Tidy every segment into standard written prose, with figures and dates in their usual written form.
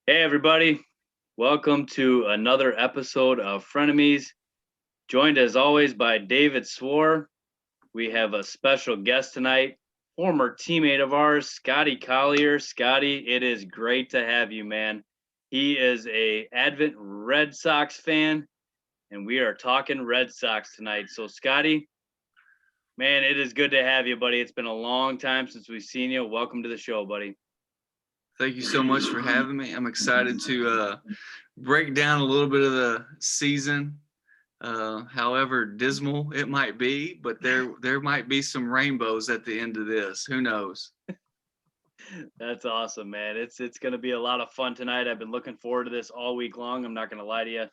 Hey, everybody. Welcome to another episode of Frenemies. Joined as always by David Swor. We have a special guest tonight, former teammate of ours, Scottie Collier. Scottie, it is great to have you, man. He is a avid Red Sox fan, and we are talking Red Sox tonight. So, Scottie, man, it is good to have you, buddy. It's been a long time since we've seen you. Welcome to the show, buddy. Thank you so much for having me. I'm excited to break down a little bit of the season, however dismal it might be, but there might be some rainbows at the end of this. Who knows? That's awesome, man. It's going to be a lot of fun tonight. I've been looking forward to this all week long. I'm not going to lie to you.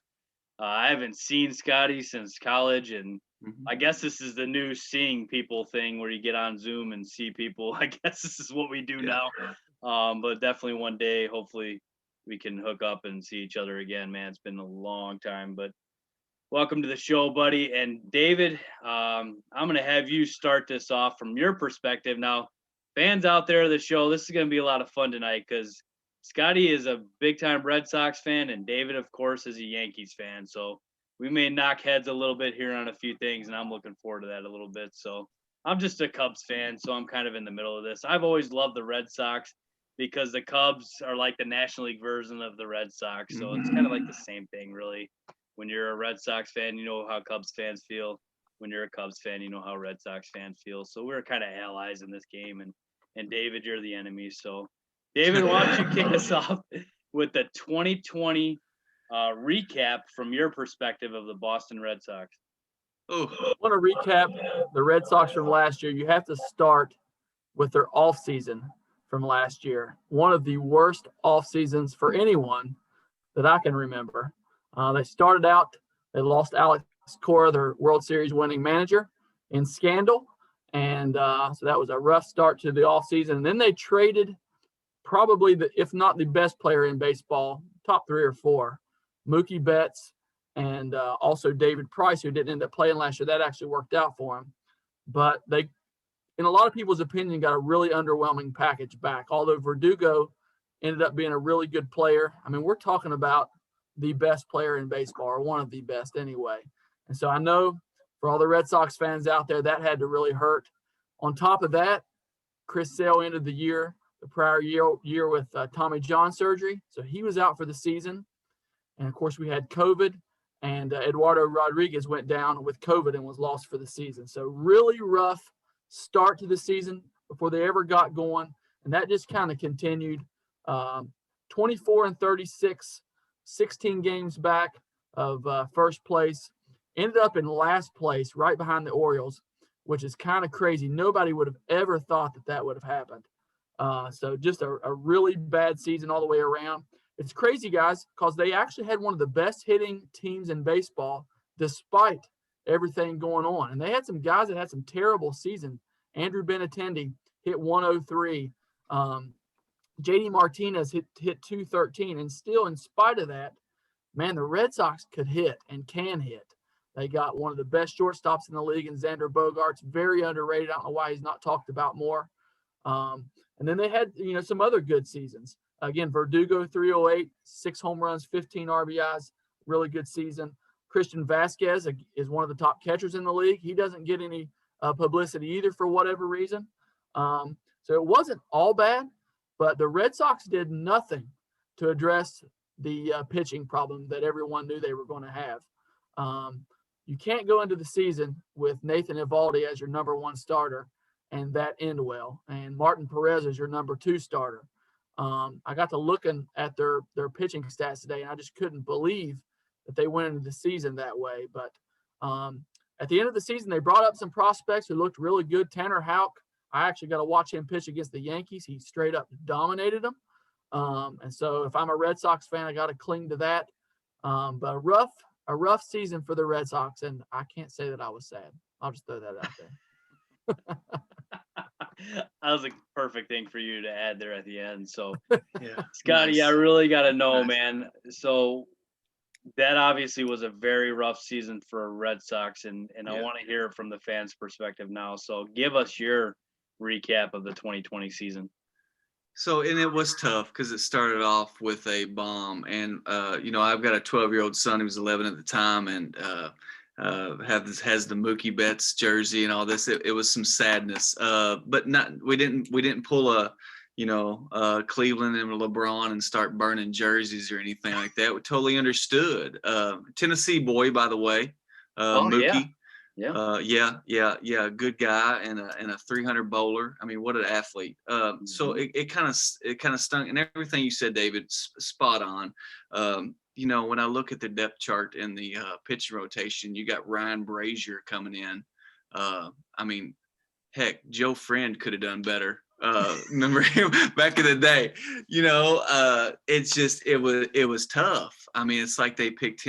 I haven't seen Scotty since college, and I guess this is the new seeing people thing where you get on Zoom and see people. I guess this is what we do now. But definitely one day, hopefully, we can hook up and see each other again, man. It's been a long time, but welcome to the show, buddy. And David, I'm going to have you start this off from your perspective. Now, fans out there of the show, this is going to be a lot of fun tonight because Scotty is a big time Red Sox fan, and David, of course, is a Yankees fan. So we may knock heads a little bit here on a few things, and I'm looking forward to that a little bit. So I'm just a Cubs fan, so I'm kind of in the middle of this. I've always loved the Red Sox because the Cubs are like the National League version of the Red Sox. So it's kind of like the same thing, really. When you're a Red Sox fan, you know how Cubs fans feel. When you're a Cubs fan, you know how Red Sox fans feel. So we're kind of allies in this game. And David, you're the enemy. So, David, why don't you kick us off with the 2020 recap from your perspective of the Boston Red Sox? Oh, I want to recap the Red Sox from last year. You have to start with their off season from last year. One of the worst off seasons for anyone that I can remember. They started out, they lost Alex Cora, their World Series winning manager, in scandal. And so that was a rough start to the offseason. And then they traded probably, if not the best player in baseball, top 3 or 4, Mookie Betts and also David Price, who didn't end up playing last year. That actually worked out for him. But they, in a lot of people's opinion, got a really underwhelming package back, although Verdugo ended up being a really good player. I mean, we're talking about the best player in baseball, or one of the best anyway. And so I know for all the Red Sox fans out there, that had to really hurt. On top of that, Chris Sale ended the prior year with Tommy John surgery. So he was out for the season. And of course, we had COVID, and Eduardo Rodriguez went down with COVID and was lost for the season. So really rough start to the season before they ever got going. And that just kind of continued. 24-36, 16 games back of first place. Ended up in last place, right behind the Orioles, which is kind of crazy. Nobody would have ever thought that would have happened. So just a really bad season all the way around. It's crazy, guys, because they actually had one of the best hitting teams in baseball despite everything going on. And they had some guys that had some terrible seasons. Andrew Benintendi hit 103. JD Martinez hit 213. And still, in spite of that, man, the Red Sox could hit and can hit. They got one of the best shortstops in the league in Xander Bogaerts, very underrated. I don't know why he's not talked about more. And then they had, some other good seasons. Again, Verdugo 308, 6 home runs, 15 RBIs, really good season. Christian Vasquez is one of the top catchers in the league. He doesn't get any publicity either for whatever reason. So it wasn't all bad, but the Red Sox did nothing to address the pitching problem that everyone knew they were going to have. You can't go into the season with Nathan Eovaldi as your number 1 starter and that end well, and Martin Perez as your number 2 starter. I got to looking at their pitching stats today, and I just couldn't believe that they went into the season that way. But at the end of the season, they brought up some prospects who looked really good. Tanner Houck, I actually got to watch him pitch against the Yankees. He straight up dominated them. And so if I'm a Red Sox fan, I got to cling to that. But a rough season for the Red Sox, and I can't say that I was sad. I'll just throw that out there. That was a perfect thing for you to add there at the end. So, yeah. Scotty, Nice. I really got to know, man. So that obviously was a very rough season for Red Sox, and I want to hear it from the fans' perspective now. So give us your recap of the 2020 season. So, and it was tough because it started off with a bomb, and I've got a 12-year-old son who was 11 at the time, and has the Mookie Betts jersey and all this. It was some sadness, but we didn't pull Cleveland and LeBron and start burning jerseys or anything like that. We totally understood. Tennessee boy, by the way, Mookie. Yeah. Good guy and a 300 bowler. I mean, what an athlete. So it kind of stung, and everything you said, David, spot on. When I look at the depth chart in the pitching rotation, you got Ryan Brazier coming in. I mean, heck, Joe Friend could have done better. Remember him back in the day? It was tough. I mean, it's like they picked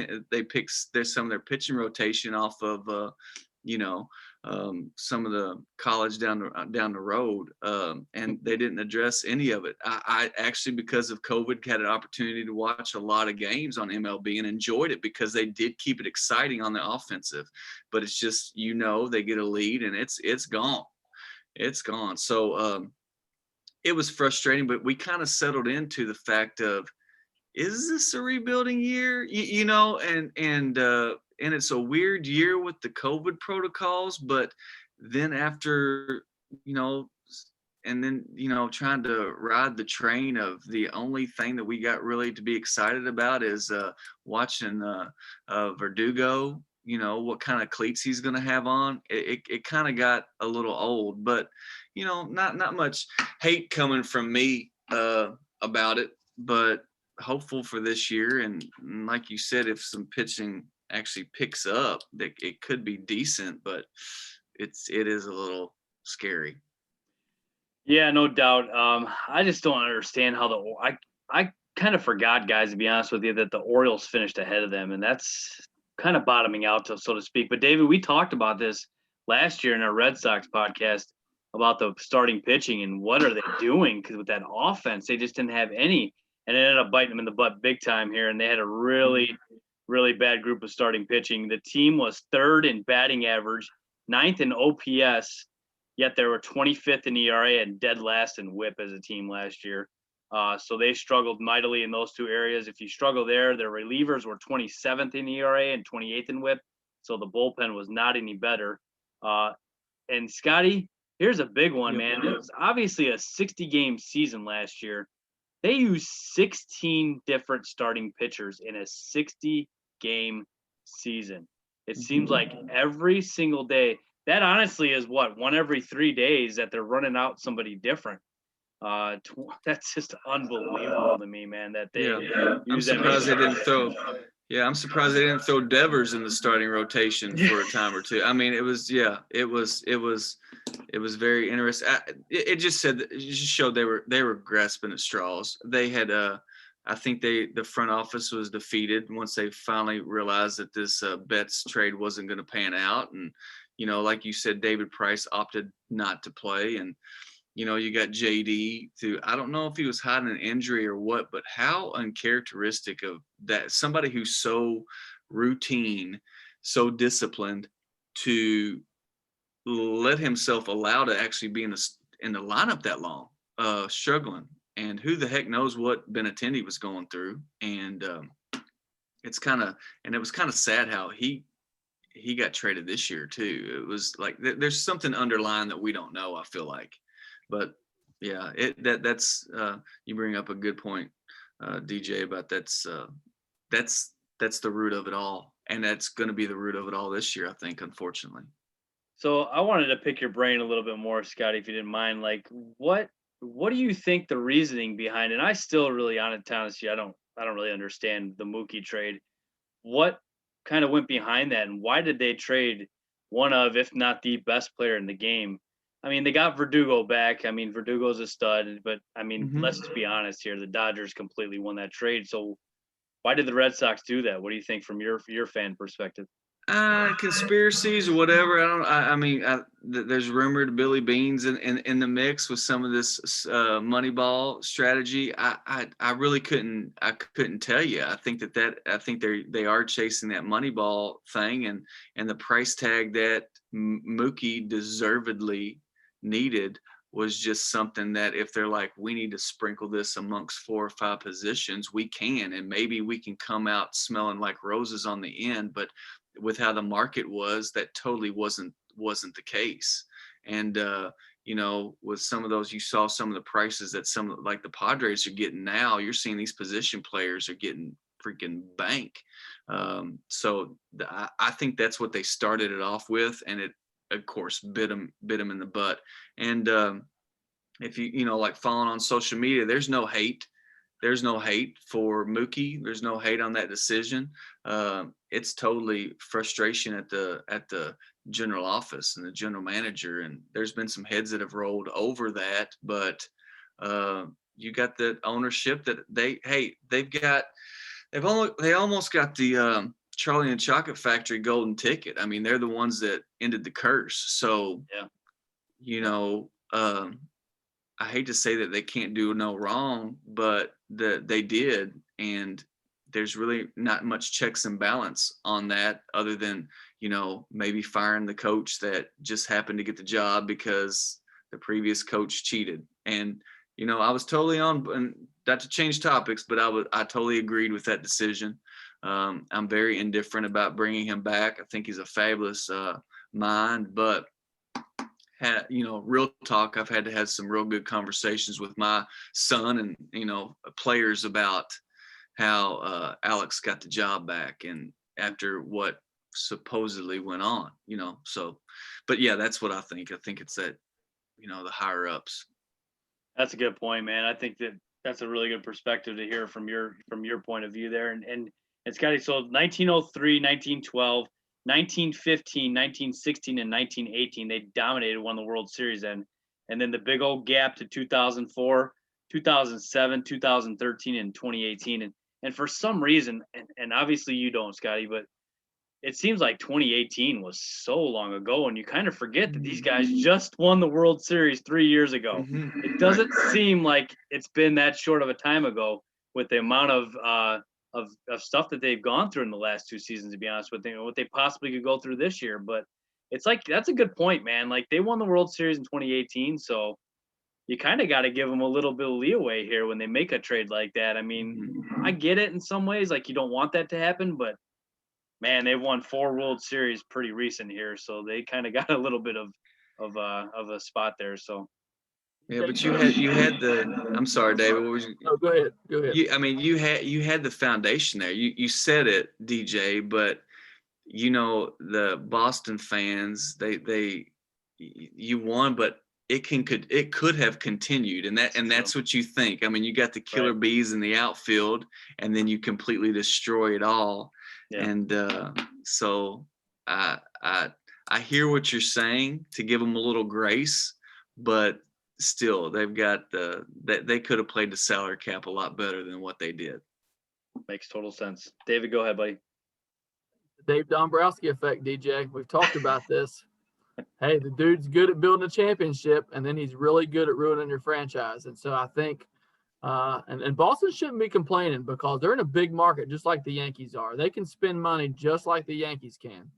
there's some of their pitching rotation off of some of the college down the road, and they didn't address any of it. I actually, because of COVID, had an opportunity to watch a lot of games on MLB and enjoyed it because they did keep it exciting on the offensive. But it's just they get a lead and it's gone. It's gone. So it was frustrating, but we kind of settled into the fact of, is this a rebuilding year? And it's a weird year with the COVID protocols, but then after, and then, trying to ride the train of the only thing that we got really to be excited about is watching Verdugo, what kind of cleats he's going to have on. It kind of got a little old, but, not much hate coming from me about it, but hopeful for this year. And like you said, if some pitching actually picks up, that it could be decent, but it is a little scary. Yeah, no doubt. I just don't understand how I kind of forgot, guys, to be honest with you, that the Orioles finished ahead of them, and that's kind of bottoming out, so to speak. But David, we talked about this last year in our Red Sox podcast about the starting pitching and what are they doing, because with that offense, they just didn't have any, and it ended up biting them in the butt big time here. And they had a really, really bad group of starting pitching. The team was third in batting average, ninth in OPS, yet they were 25th in ERA and dead last in WHIP as a team last year. So they struggled mightily in those two areas. If you struggle there, their relievers were 27th in ERA and 28th in WHIP. So the bullpen was not any better. And Scottie, here's a big one, man. It was obviously a 60-game season last year. They used 16 different starting pitchers in a 60-game season. It seems like every single day. That honestly is one every 3 days that they're running out somebody different. That's just unbelievable to me, man. That they I'm surprised they didn't throw. Yeah, I'm surprised they didn't throw Devers in the starting rotation for a time or two. I mean, it was very interesting. It just showed they were grasping at straws. They had I think the front office was defeated once they finally realized that this Betts trade wasn't going to pan out. And like you said, David Price opted not to play, and you got JD through, I don't know if he was hiding an injury or what, but how uncharacteristic of that, somebody who's so routine, so disciplined, to let himself allow to actually be in the lineup that long, struggling. And who the heck knows what Benintendi was going through. And it was kind of sad how he got traded this year too. It was like there's something underlying that we don't know, I feel like. But yeah, that's you bring up a good point, DJ, about that's the root of it all, and that's going to be the root of it all this year, I think, unfortunately. So I wanted to pick your brain a little bit more, Scottie, if you didn't mind. Like, what do you think the reasoning behind it? And I still really, honestly, I don't really understand the Mookie trade. What kind of went behind that, and why did they trade one of, if not the best player in the game? I mean, they got Verdugo back. I mean, Verdugo's a stud, but I mean, let's just be honest here. The Dodgers completely won that trade. So why did the Red Sox do that? What do you think from your fan perspective? Conspiracies or whatever. I mean, there's rumored Billy Beans in the mix with some of this Moneyball strategy. I really couldn't tell you. I think they are chasing that Moneyball thing, and the price tag that Mookie deservedly needed was just something that if they're like, we need to sprinkle this amongst 4 or 5 positions, we can, and maybe we can come out smelling like roses on the end. But with how the market was, that totally wasn't the case. And with some of those, you saw some of the prices that some like the Padres are getting now. You're seeing these position players are getting freaking bank. So I think that's what they started it off with, and it of course bit them in the butt. And if you like following on social media, there's no hate for Mookie. There's no hate on that decision. It's totally frustration at the general office and the general manager. And there's been some heads that have rolled over that, but you got the ownership that they almost got the Charlie and the Chocolate Factory golden ticket. I mean, they're the ones that ended the curse. So, I hate to say that they can't do no wrong, but they did. And there's really not much checks and balance on that other than, maybe firing the coach that just happened to get the job because the previous coach cheated. And, I was totally on, and not to change topics, but I totally agreed with that decision. I'm very indifferent about bringing him back. I think he's a fabulous mind, but real talk, I've had to have some real good conversations with my son and, players about how Alex got the job back and after what supposedly went on, so, but yeah, that's what I think. I think it's that, the higher ups. That's a good point, man. I think that's a really good perspective to hear from your point of view there. And Scottie, so 1903, 1912, 1915, 1916, and 1918, they dominated, won the World Series then. And then the big old gap to 2004, 2007, 2013, and 2018. And for some reason, and obviously you don't, Scottie, but it seems like 2018 was so long ago, and you kind of forget that these guys just won the World Series 3 years ago. Mm-hmm. It doesn't seem like it's been that short of a time ago with the amount of stuff that they've gone through in the last 2 seasons, to be honest with you, what they possibly could go through this year. But it's like, that's a good point, man. Like, they won the World Series in 2018, so you kind of got to give them a little bit of leeway here when they make a trade like that. I mean, I get it in some ways, like you don't want that to happen, but man, they've won 4 World Series pretty recent here, so they kind of got a little bit of a spot there. So yeah, but you had the. I'm sorry, David. What was you? Oh, go ahead. You had the foundation there. You said it, DJ, but the Boston fans, you won, but it could have continued, and that's what you think. I mean, you got the killer bees in the outfield, and then you completely destroy it all. Yeah. And so I hear what you're saying to give them a little grace, but still they've got they could have played the salary cap a lot better than what they did. Makes total sense. David, go ahead, buddy. Dave Dombrowski effect, DJ. We've talked about this. Hey, the dude's good at building a championship, and then he's really good at ruining your franchise. And so I think and Boston shouldn't be complaining because they're in a big market just like the Yankees are. They can spend money just like the Yankees can.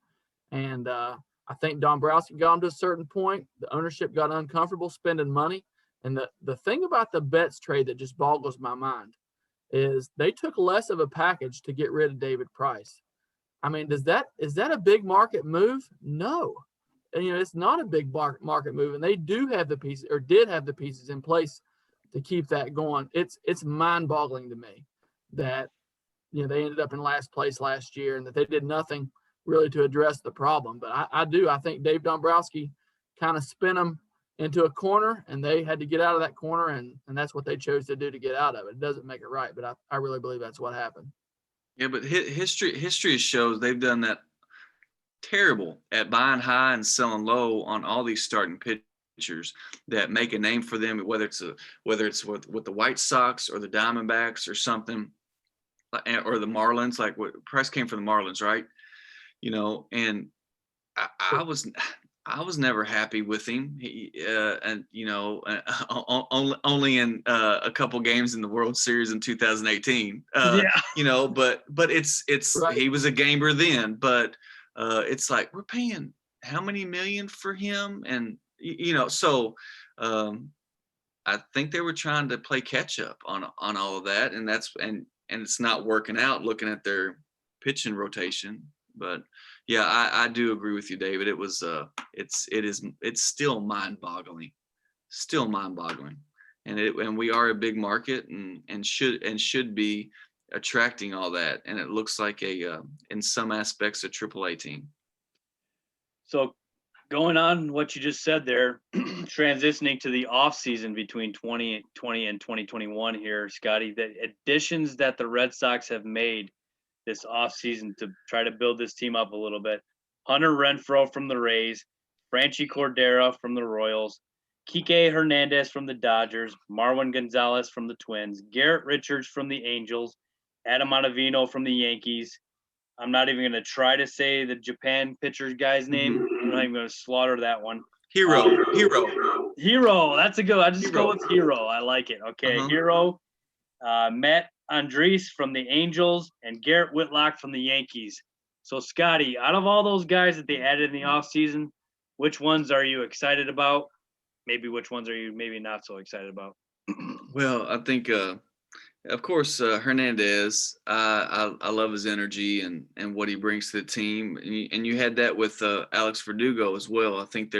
And I think Dombrowski got them to a certain point. The ownership got uncomfortable spending money. And the thing about the Betts trade that just boggles my mind is they took less of a package to get rid of David Price. I mean, is that a big market move? No. And, it's not a big market move. And they do have the pieces, or did have the pieces in place to keep that going. It's mind-boggling to me that they ended up in last place last year and that they did nothing really to address the problem. But I think Dave Dombrowski kind of spin them into a corner, and they had to get out of that corner, and that's what they chose to do to get out of it. It doesn't make it right, but I really believe that's what happened. Yeah, but history shows they've done that terrible at buying high and selling low on all these starting pitchers that make a name for them, whether it's with the White Sox or the Diamondbacks or something, or the Marlins. Like what Price came from the Marlins, right? And I was never happy with him. Only in a couple games in the World Series in 2018. But it's right. He was a gamer then, but it's like we're paying how many million for him, and so I think they were trying to play catch up on all of that, and it's not working out looking at their pitching rotation. But yeah, I do agree with you, David. It was it's still mind-boggling, and we are a big market and should be attracting all that, and it looks like in some aspects a AAA team. So going on what you just said there, transitioning to the off season between 2020 and 2021 here, Scottie, the additions that the Red Sox have made this off season to try to build this team up a little bit. Hunter Renfroe from the Rays, Franchy Cordero from the Royals, Kike Hernandez from the Dodgers, Marwin Gonzalez from the Twins, Garrett Richards from the Angels, Adam Ottavino from the Yankees. I'm not even going to try to say the Japan pitcher's guy's name. I'm not even going to slaughter that one. Hero. That's a good. I just go with Hero. I like it. Okay, Hero. Matt Andres from the Angels and Garrett Whitlock from the Yankees. So, Scottie, out of all those guys that they added in the offseason, which ones are you excited about? Maybe which ones are you maybe not so excited about? Well, I think, of course, Hernandez. I love his energy and what he brings to the team. And you had that with Alex Verdugo as well. I think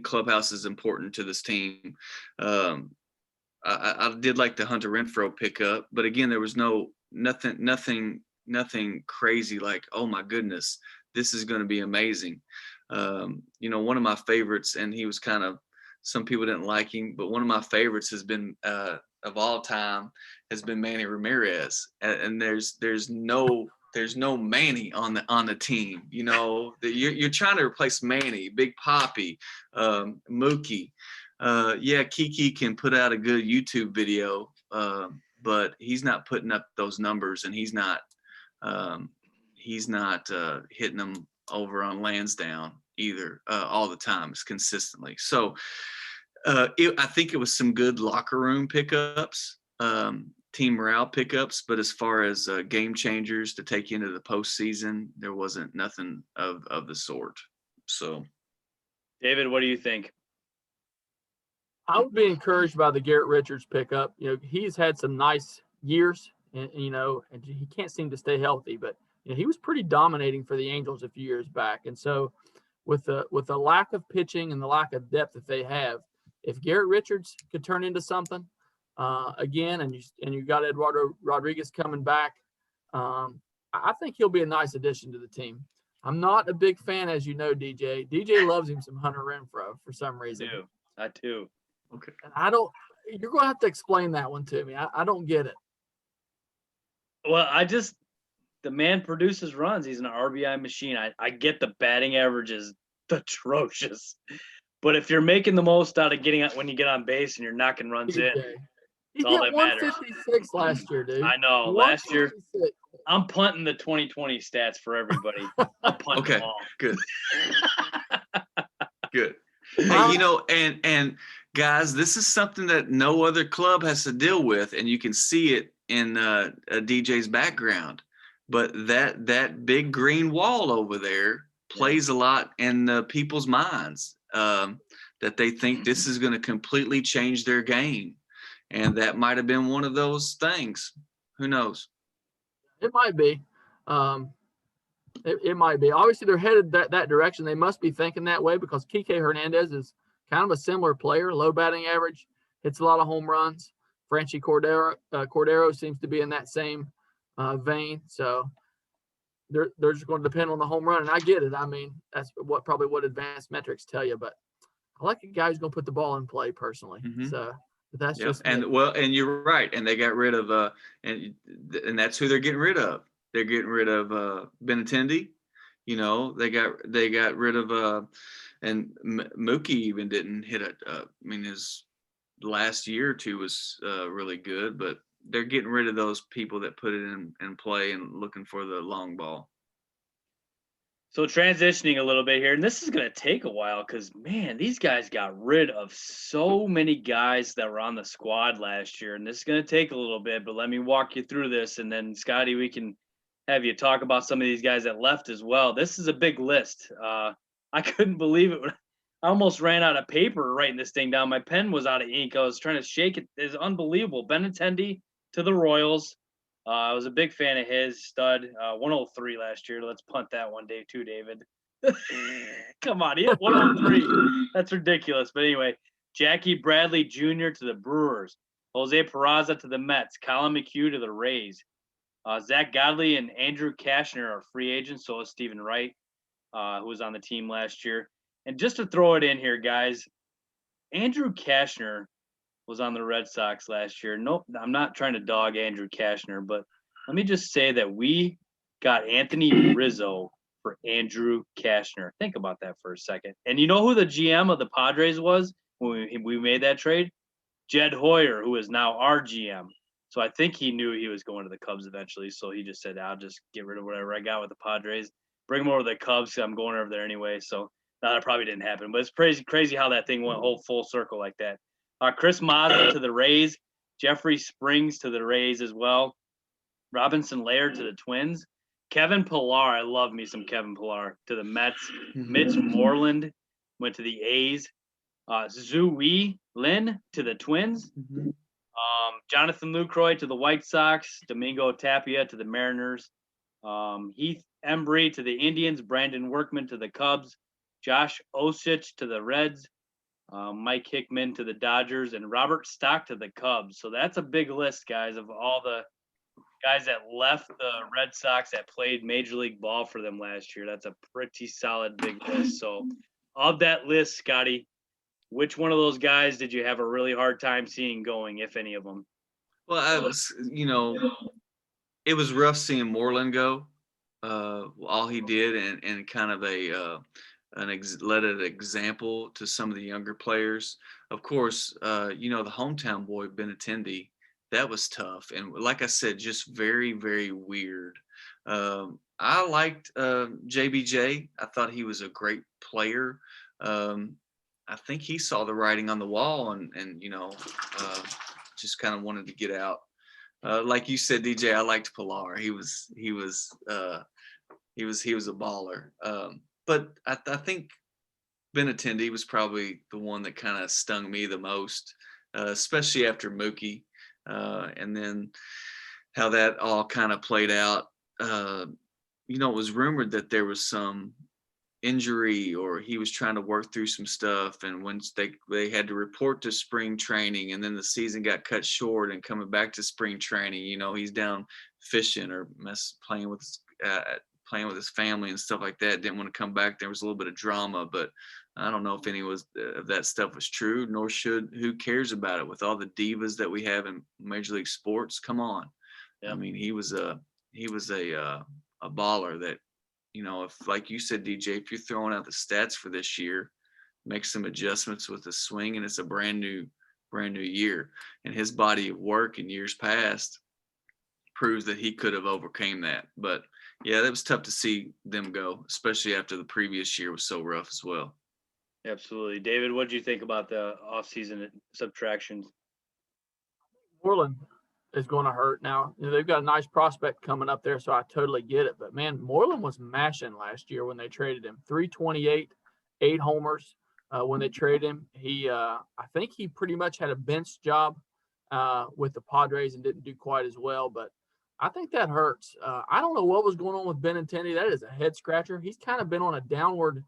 clubhouse is important to this team. I did like the Hunter Renfroe pickup, but again, there was nothing crazy like, oh my goodness, this is going to be amazing. One of my favorites, and he was some people didn't like him, but one of my favorites has been of all time has been Manny Ramirez, and there's no Manny on the team. You're trying to replace Manny, Big Papi, Mookie. Kiki can put out a good YouTube video, but he's not putting up those numbers, and he's not hitting them over on Lansdowne either all the time. It's consistently. So I think it was some good locker room pickups, team morale pickups, but as far as game changers to take into the postseason, there wasn't nothing of the sort. So, David, what do you think? I would be encouraged by the Garrett Richards pickup. He's had some nice years, and he can't seem to stay healthy, but he was pretty dominating for the Angels a few years back. And so with the lack of pitching and the lack of depth that they have, if Garrett Richards could turn into something again, and you got Eduardo Rodriguez coming back, I think he'll be a nice addition to the team. I'm not a big fan, as you know, DJ. DJ loves him some Hunter Renfroe for some reason. I too. Okay. And you're going to have to explain that one to me. I don't get it. Well, the man produces runs. He's an RBI machine. I get the batting average is atrocious. But if you're making the most out of getting out when you get on base and you're knocking runs in, he all hit that matters. 156 last year, dude. I know. Last year, I'm punting the 2020 stats for everybody. I'm punting them all. Good. Good. Hey, and guys, this is something that no other club has to deal with, and you can see it in DJ's background. But that big green wall over there plays a lot in people's minds, that they think this is going to completely change their game, and that might have been one of those things. Who knows? It might be. It might be. Obviously, they're headed that direction. They must be thinking that way because Kike Hernandez is kind of a similar player, low batting average, hits a lot of home runs. Franchy Cordero seems to be in that same vein. So they're just going to depend on the home run, and I get it. I mean, that's probably what advanced metrics tell you. But I like a guy who's going to put the ball in play personally. Mm-hmm. So that's just and you're right. And they got rid of and that's who they're getting rid of. They're getting rid of Benintendi. They got rid of and Mookie even didn't hit it. His last year or two was really good, but they're getting rid of those people that put it in play and looking for the long ball. So transitioning a little bit here, and this is going to take a while because, man, these guys got rid of so many guys that were on the squad last year, and this is going to take a little bit, but let me walk you through this, and then, Scottie, we can have you talk about some of these guys that left as well. This is a big list. I couldn't believe it I almost ran out of paper writing this thing down. My pen was out of ink. I was trying to shake it. It's unbelievable. Benintendi to the Royals. I was a big fan of his stud. 103 last year. Let's punt that one day too, David. Come on, he hit 103. That's ridiculous. But anyway, Jackie Bradley Jr. to the Brewers. Jose Peraza to the Mets. Colin McHugh to the Rays. Zach Godley and Andrew Kashner are free agents. So is Stephen Wright, who was on the team last year. And just to throw it in here, guys, Andrew Kashner was on the Red Sox last year. Nope, I'm not trying to dog Andrew Kashner, but let me just say that we got Anthony Rizzo for Andrew Kashner. Think about that for a second. And you know who the GM of the Padres was when we made that trade? Jed Hoyer, who is now our GM. So I think he knew he was going to the Cubs eventually. So he just said, I'll just get rid of whatever I got with the Padres, bring him over to the Cubs. I'm going over there anyway. So that probably didn't happen. But it's crazy how that thing went whole full circle like that. Chris Mazza to the Rays. Jeffrey Springs to the Rays as well. Robinson Laird to the Twins. Kevin Pillar, I love me some Kevin Pillar, to the Mets. Mitch Moreland went to the A's. Zui Lin to the Twins. Jonathan Lucroy to the White Sox. Domingo Tapia to the Mariners. Heath Embry to the Indians. Brandon Workman to the Cubs. Josh Osich to the Reds. Mike Hickman to the Dodgers. And Robert Stock to the Cubs. So that's a big list, guys, of all the guys that left the Red Sox that played Major League Ball for them last year. That's a pretty solid big list. So of that list, Scotty, which one of those guys did you have a really hard time seeing going, if any of them? Well, I was, it was rough seeing Moreland go. All he did, and kind of led an example to some of the younger players. Of course, the hometown boy Benintendi, that was tough, and like I said, just very, very weird. I liked JBJ. I thought he was a great player. I think he saw the writing on the wall, and just kind of wanted to get out. Like you said, DJ, I liked Pillar. He was a baller. But I think Benintendi was probably the one that kind of stung me the most, especially after Mookie, and then how that all kind of played out. It was rumored that there was some injury, or he was trying to work through some stuff, and once they had to report to spring training, and then the season got cut short, and coming back to spring training, he's down fishing or playing with his family and stuff like that, didn't want to come back. There was a little bit of drama, but I don't know if any of that stuff was true, nor who cares about it with all the divas that we have in Major League Sports. Come on. Yeah. I mean, he was a baller that, if, like you said, DJ, if you're throwing out the stats for this year, make some adjustments with the swing, and it's a brand new year. And his body of work in years past proves that he could have overcame that. But yeah, that was tough to see them go, especially after the previous year was so rough as well. Absolutely. David, what did you think about the offseason subtractions? Moreland is going to hurt now. They've got a nice prospect coming up there, so I totally get it. But, man, Moreland was mashing last year when they traded him. 328, 8 homers when they traded him. I think he pretty much had a bench job with the Padres and didn't do quite as well. But I think that hurts. I don't know what was going on with Benintendi. That is a head scratcher. He's kind of been on a downward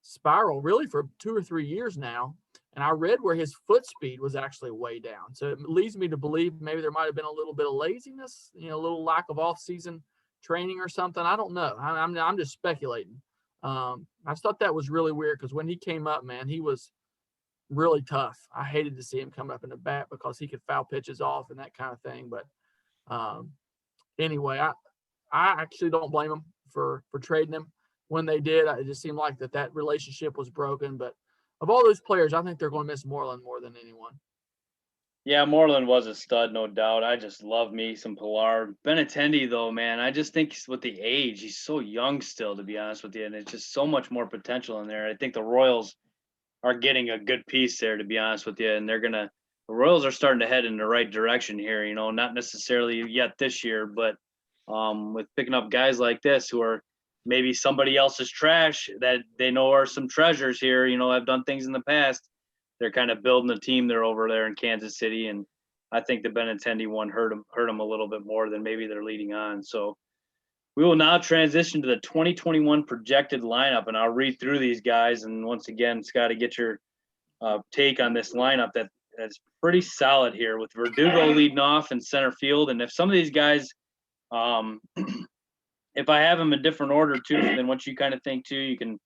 spiral really for 2 or 3 years now. And I read where his foot speed was actually way down. So it leads me to believe maybe there might have been a little bit of laziness, a little lack of off-season training or something. I don't know. I'm just speculating. I just thought that was really weird because when he came up, man, he was really tough. I hated to see him come up in the bat because he could foul pitches off and that kind of thing. But anyway, I actually don't blame him for trading him when they did. It just seemed like that relationship was broken. But of all those players, I think they're going to miss Moreland more than anyone. Yeah, Moreland was a stud, no doubt. I just love me some Pillar. Benintendi, though, man, I just think with the age, he's so young still, to be honest with you, and it's just so much more potential in there. I think the Royals are getting a good piece there, to be honest with you, and the Royals are starting to head in the right direction here, not necessarily yet this year, but with picking up guys like this who are maybe somebody else's trash that they know are some treasures here. I've done things in the past. They're kind of building a team. They're over there in Kansas City, and I think the Benintendi one hurt them a little bit more than maybe they're leading on. So we will now transition to the 2021 projected lineup, and I'll read through these guys. And once again, Scottie, get your take on this lineup that's pretty solid here, with Verdugo leading off in center field. And if some of these guys, if I have them in different order too than what you kind of think too, you can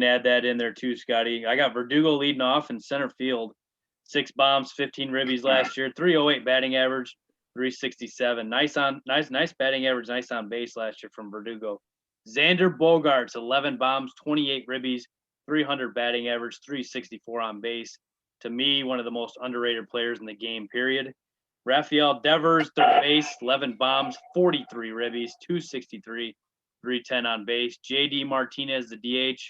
add that in there too, Scottie. I got Verdugo leading off in center field, 6 bombs, 15 ribbies last year, 308 batting average, 367. Nice batting average, nice on base last year from Verdugo. Xander Bogaerts, 11 bombs, 28 ribbies, 300 batting average, 364 on base. To me, one of the most underrated players in the game, period. Rafael Devers, third base, 11 bombs, 43 ribbies, 263, 310 on base. JD Martinez, the DH,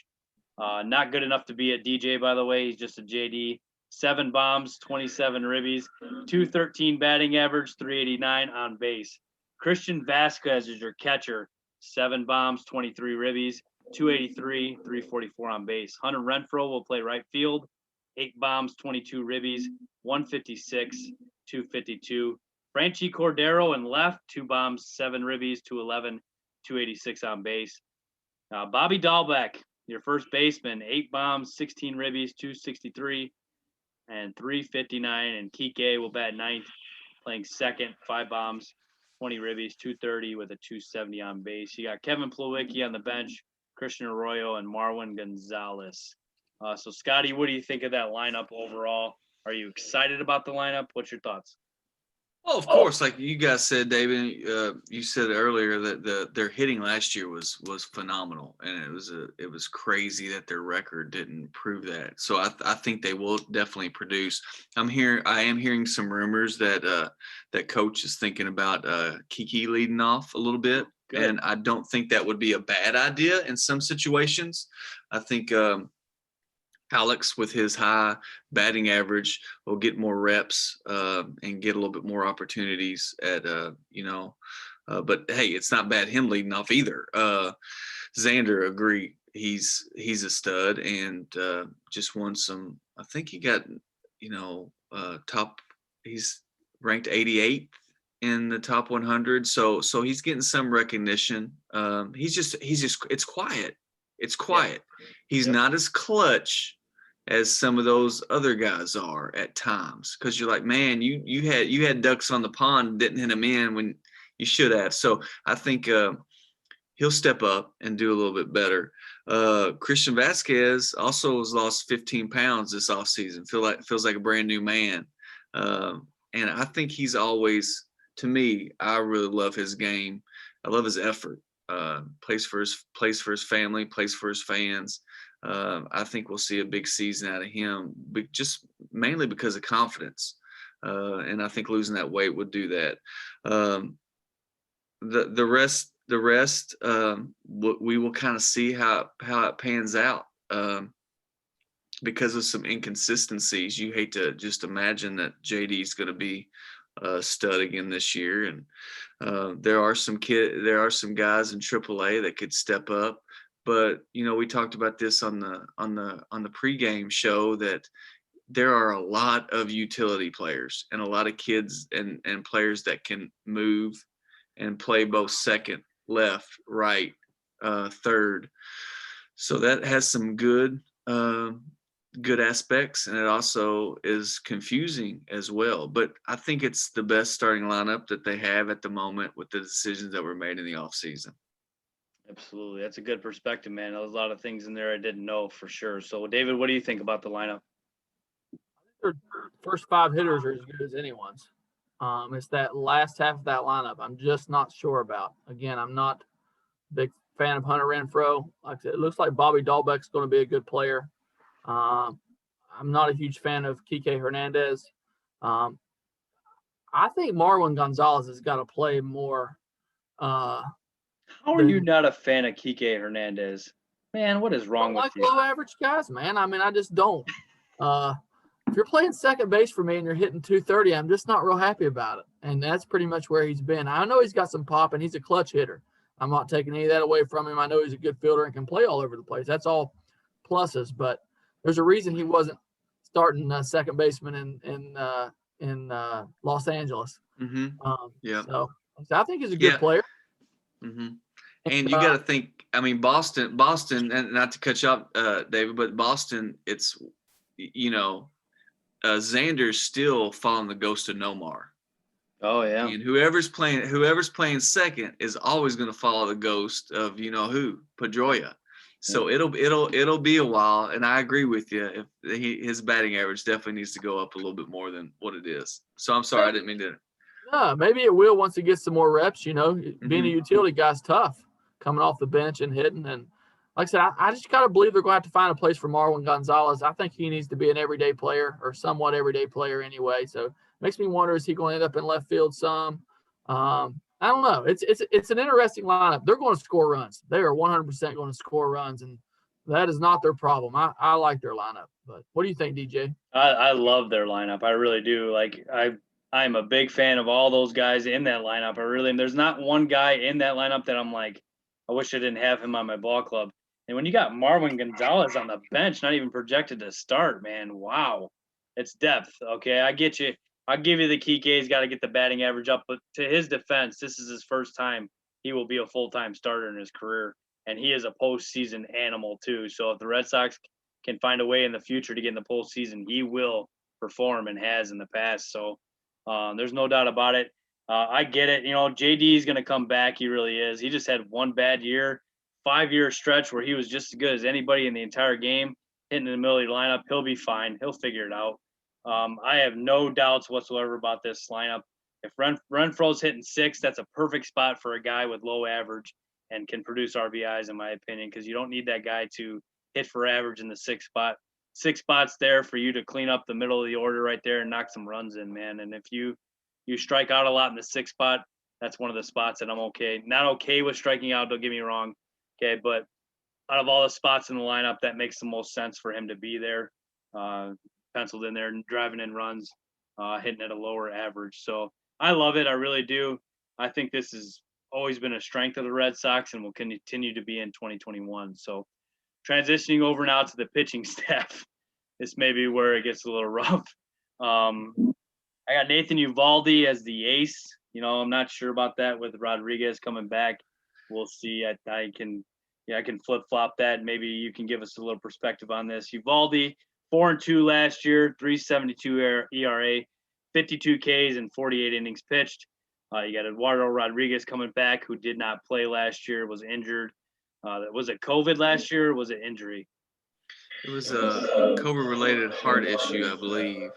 not good enough to be a DJ, by the way. He's just a JD. 7 bombs, 27 ribbies, 213 batting average, 389 on base. Christian Vasquez is your catcher. 7 bombs, 23 ribbies, 283, 344 on base. Hunter Renfroe will play right field. 8 bombs, 22 ribbies, 156, 252. Franchi Cordero in left, 2 bombs, 7 ribbies, 211, 286 on base. Bobby Dahlbeck, your first baseman, 8 bombs, 16 ribbies, 263, and 359. And Kike will bat ninth, playing second, 5 bombs, 20 ribbies, 230 with a 270 on base. You got Kevin Plawecki on the bench, Christian Arroyo, and Marwin Gonzalez. So, Scottie, what do you think of that lineup overall? Are you excited about the lineup? What's your thoughts? Oh, of course. Like you guys said, David, you said earlier that their hitting last year was phenomenal, and it was crazy that their record didn't prove that. So I think they will definitely produce. I am hearing some rumors that coach is thinking about Kiki leading off a little bit. Good. And I don't think that would be a bad idea in some situations. I think Alex, with his high batting average, will get more reps and get a little bit more opportunities at, but hey, it's not bad him leading off either. Xander, agree. He's a stud and just won some, I think he got, he's ranked 88th in the top 100. So he's getting some recognition. It's quiet. It's quiet. Yeah. He's not as clutch as some of those other guys are at times, because you're like, man, you had ducks on the pond, didn't hit them in when you should have. So I think he'll step up and do a little bit better. Christian Vasquez also has lost 15 pounds this offseason. Feels like a brand new man. And I think he's always, to me, I really love his game. I love his effort. Plays for his family, plays for his fans. I think we'll see a big season out of him, but just mainly because of confidence. And I think losing that weight would do that. The rest, we will kind of see how it pans out. Because of some inconsistencies, you hate to just imagine that JD is going to be a stud again this year. And there are some guys in AAA that could step up. But we talked about this on the pregame show, that there are a lot of utility players and a lot of kids and players that can move and play both second, left, right, third. So that has some good aspects, and it also is confusing as well. But I think it's the best starting lineup that they have at the moment with the decisions that were made in the offseason. Absolutely. That's a good perspective, man. There's a lot of things in there I didn't know for sure. So, David, what do you think about the lineup? Their first 5 hitters are as good as anyone's. It's that last half of that lineup I'm just not sure about. Again, I'm not a big fan of Hunter Renfroe. Like I said, it looks like Bobby Dahlbeck's going to be a good player. I'm not a huge fan of Kike Hernandez. I think Marwin Gonzalez has got to play more. How are you not a fan of Kike Hernandez? Man, what is wrong with you? Low average guys, man. I mean, I just don't. If you're playing second base for me and you're hitting 230, I'm just not real happy about it. And that's pretty much where he's been. I know he's got some pop and he's a clutch hitter. I'm not taking any of that away from him. I know he's a good fielder and can play all over the place. That's all pluses, but there's a reason he wasn't starting second baseman in Los Angeles. Mm-hmm. Yeah. So I think he's a good player. Mm-hmm. And you got to think, I mean, Boston, and not to cut you off, David, but Boston, it's, Xander's still following the ghost of Nomar. Oh yeah. And whoever's playing second is always going to follow the ghost of who, Pedroia. So it'll be a while, and I agree with you. If his batting average definitely needs to go up a little bit more than what it is. So I'm sorry, I didn't mean to. No, maybe it will once he gets some more reps. Being a utility guy's tough, coming off the bench and hitting. And like I said, I just gotta believe they're going to have to find a place for Marwin Gonzalez. I think he needs to be an everyday player or somewhat everyday player anyway. So it makes me wonder, is he going to end up in left field some? I don't know. It's an interesting lineup. They're going to score runs. They are 100% going to score runs, and that is not their problem. I like their lineup. But what do you think, DJ? I love their lineup. I really do. Like I'm a big fan of all those guys in that lineup. There's not one guy in that lineup that I'm like, I wish I didn't have him on my ball club. And when you got Marwin Gonzalez on the bench, not even projected to start, man, wow. It's depth. Okay, I get you. I'll give you the Kike. He's got to get the batting average up. But to his defense, this is his first time he will be a full-time starter in his career. And he is a postseason animal, too. So if the Red Sox can find a way in the future to get in the postseason, he will perform and has in the past. So there's no doubt about it. I get it. JD is going to come back. He really is. He just had one bad year, 5-year stretch where he was just as good as anybody in the entire game, hitting in the middle of the lineup. He'll be fine. He'll figure it out. I have no doubts whatsoever about this lineup. If Renfroe's hitting 6, that's a perfect spot for a guy with low average and can produce RBIs, in my opinion, because you don't need that guy to hit for average in the 6th spot. 6 spots there for you to clean up the middle of the order right there and knock some runs in, man. And if you strike out a lot in the 6th spot, that's one of the spots that I'm not okay with striking out, don't get me wrong. Okay, but out of all the spots in the lineup, that makes the most sense for him to be there, penciled in there and driving in runs, hitting at a lower average. So I love it. I really do. I think this has always been a strength of the Red Sox and will continue to be in 2021. So transitioning over now to the pitching staff, this may be where it gets a little rough. I got Nathan Eovaldi as the ace. I'm not sure about that with Rodriguez coming back. We'll see. I can flip flop that. Maybe you can give us a little perspective on this. Eovaldi, 4-2 last year, 3.72 ERA, 52 Ks and 48 innings pitched. You got Eduardo Rodriguez coming back, who did not play last year, was injured. Was it COVID last year, or was it injury? It was a COVID-related heart issue, I believe.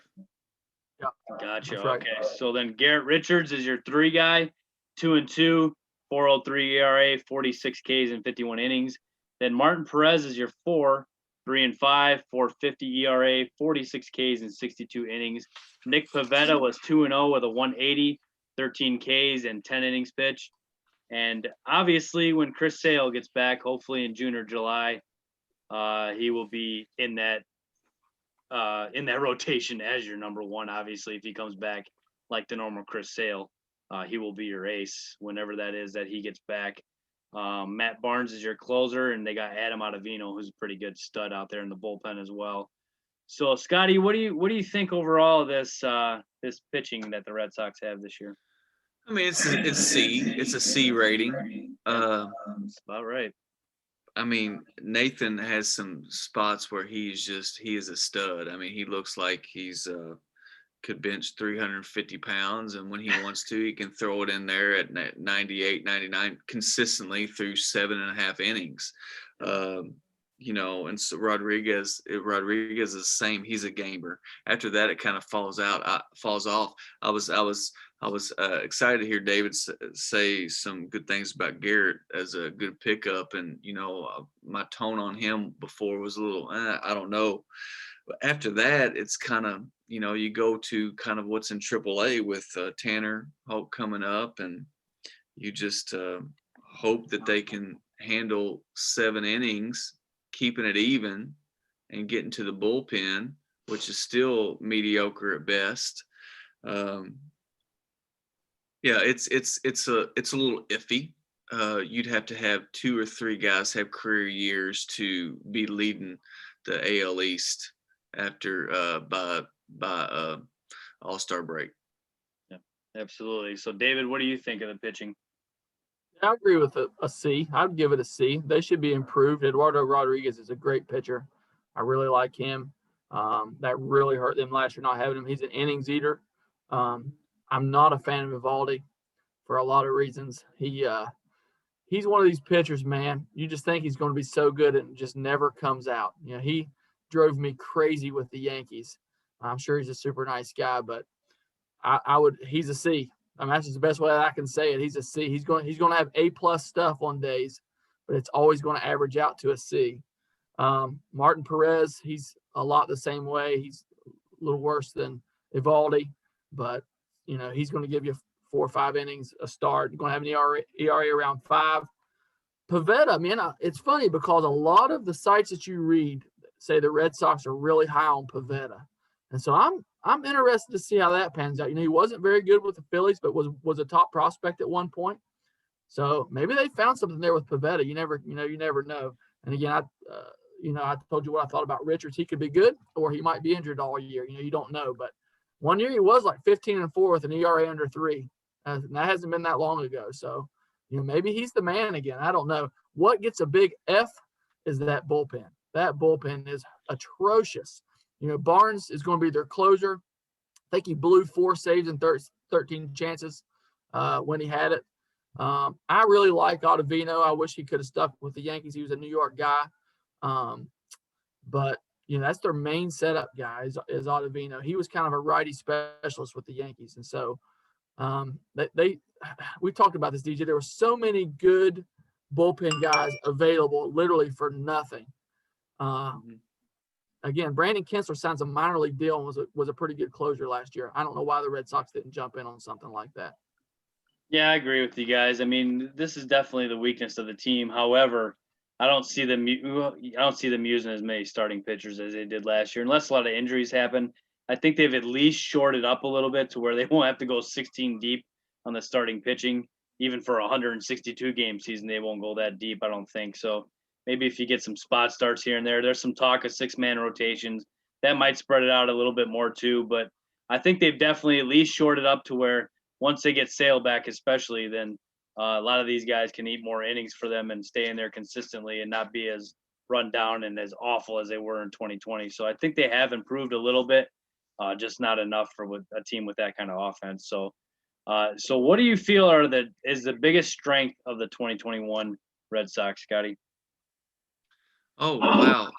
Yeah, gotcha. Right. Okay, so then Garrett Richards is your 3 guy, 2-2, 4.03 ERA, 46 Ks and 51 innings. Then Martin Perez is your 4, 3-5, 4.50 ERA, 46 Ks and 62 innings. Nick Pivetta was 2-0 with a 180, 13 Ks and 10 innings pitched. And obviously, when Chris Sale gets back, hopefully in June or July, he will be in that rotation as your number 1. Obviously, if he comes back like the normal Chris Sale, he will be your ace whenever that is that he gets back. Matt Barnes is your closer, and they got Adam Ottavino, who's a pretty good stud out there in the bullpen as well. So, Scotty, what do you think overall of this pitching that the Red Sox have this year? I mean, it's C. It's a C rating. That's about right. I mean, Nathan has some spots where he is a stud. I mean, he looks like he's could bench 350 pounds, and when he wants to, he can throw it in there at 98, 99 consistently through 7.5 innings. And so Rodriguez is the same. He's a gamer. After that, it kind of falls off. I was excited to hear David say some good things about Garrett as a good pickup, and my tone on him before was a little I don't know. But after that, it's kind of you go to kind of what's in AAA with Tanner Hope coming up, and you just hope that they can handle 7 innings, keeping it even, and getting to the bullpen, which is still mediocre at best. Yeah, it's a little iffy. you'd have to have 2 or 3 guys have career years to be leading the AL East after by All-Star break. Yeah, absolutely. So, David, what do you think of the pitching? I agree with a C. I'd give it a C. They should be improved. Eduardo Rodriguez is a great pitcher. I really like him. That really hurt them last year not having him. He's an innings eater. I'm not a fan of Evaldi for a lot of reasons. He's one of these pitchers, man. You just think he's going to be so good and it just never comes out. You know, he drove me crazy with the Yankees. I'm sure he's a super nice guy, but he's a C. I mean, that's just the best way I can say it. He's a C. He's going to have A+ stuff on days, but it's always going to average out to a C. Martin Perez, he's a lot the same way. He's a little worse than Evaldi, but you know, he's going to give you 4 or 5 innings a start. You're going to have an ERA around 5. Pivetta, man, it's funny because a lot of the sites that you read say the Red Sox are really high on Pivetta. And so I'm interested to see how that pans out. You know, he wasn't very good with the Phillies, but was a top prospect at one point. So maybe they found something there with Pivetta. You never know. And again, I told you what I thought about Richards. He could be good, or he might be injured all year. You know, you don't know. But one year he was like 15-4 with an ERA under 3. And that hasn't been that long ago. So, you know, maybe he's the man again. I don't know. What gets a big F is that bullpen. That bullpen is atrocious. You know, Barnes is going to be their closer. I think he blew 4 saves and 13 chances when he had it. I really like Ottavino. I wish he could have stuck with the Yankees. He was a New York guy. But, you know, that's their main setup guy is Ottavino. He was kind of a righty specialist with the Yankees. And so we talked about this, DJ. There were so many good bullpen guys available literally for nothing. Again, Brandon Kinsler signs a minor league deal and was a pretty good closer last year. I don't know why the Red Sox didn't jump in on something like that. Yeah, I agree with you guys. I mean, this is definitely the weakness of the team. However, I don't see them using as many starting pitchers as they did last year, unless a lot of injuries happen. I think they've at least shorted up a little bit to where they won't have to go 16 deep on the starting pitching. Even for a 162 game season, they won't go that deep, I don't think. So maybe if you get some spot starts here and there, there's some talk of 6-man rotations. That might spread it out a little bit more too. But I think they've definitely at least shorted up to where once they get Sale back, especially, then a lot of these guys can eat more innings for them and stay in there consistently and not be as run down and as awful as they were in 2020. So I think they have improved a little bit, just not enough for a team with that kind of offense. So what do you feel is the biggest strength of the 2021 Red Sox, Scottie? Oh, wow.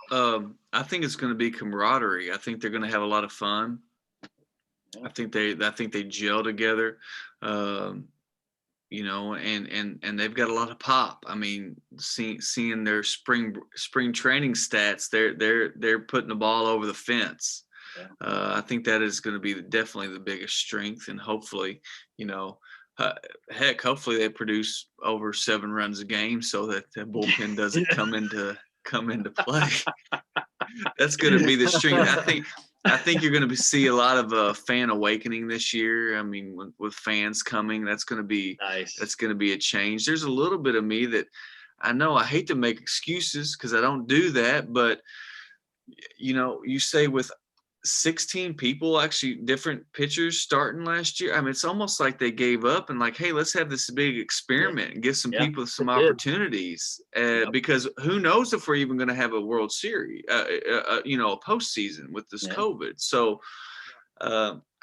I think it's going to be camaraderie. I think they're going to have a lot of fun. I think they gel together. You know, and they've got a lot of pop. I mean, seeing their spring training stats, they're putting the ball over the fence. Yeah. I think that is going to be definitely the biggest strength, and hopefully, you know, hopefully they produce over 7 runs a game so that the bullpen doesn't come into play. That's going to be the strength. I think you're going to see a lot of fan awakening this year. I mean, with fans coming, that's going to be nice. That's going to be a change. There's a little bit of me that I know I hate to make excuses because I don't do that, but you know, you say with 16 people, actually different pitchers starting last year. I mean, it's almost like they gave up and like, hey, let's have this big experiment and give some people some opportunities because who knows if we're even going to have a World Series, you know, a postseason with this COVID. So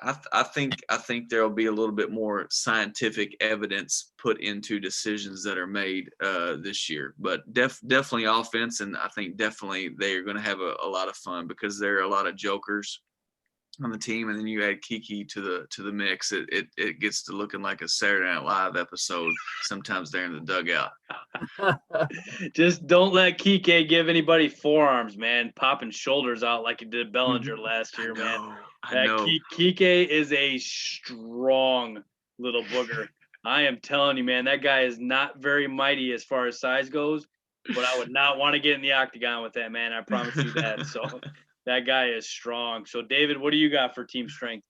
I think there'll be a little bit more scientific evidence put into decisions that are made this year, but definitely offense. And I think definitely they are going to have a lot of fun because there are a lot of jokers on the team, and then you add Kiki to the mix. It gets to looking like a Saturday Night Live episode sometimes there in the dugout. Just don't let Kike give anybody forearms, man. Popping shoulders out like he did Bellinger last year, man. I know. Kike is a strong little booger. I am telling you, man, that guy is not very mighty as far as size goes, but I would not want to get in the octagon with that, man. I promise you that. So that guy is strong. So, David, what do you got for team strength?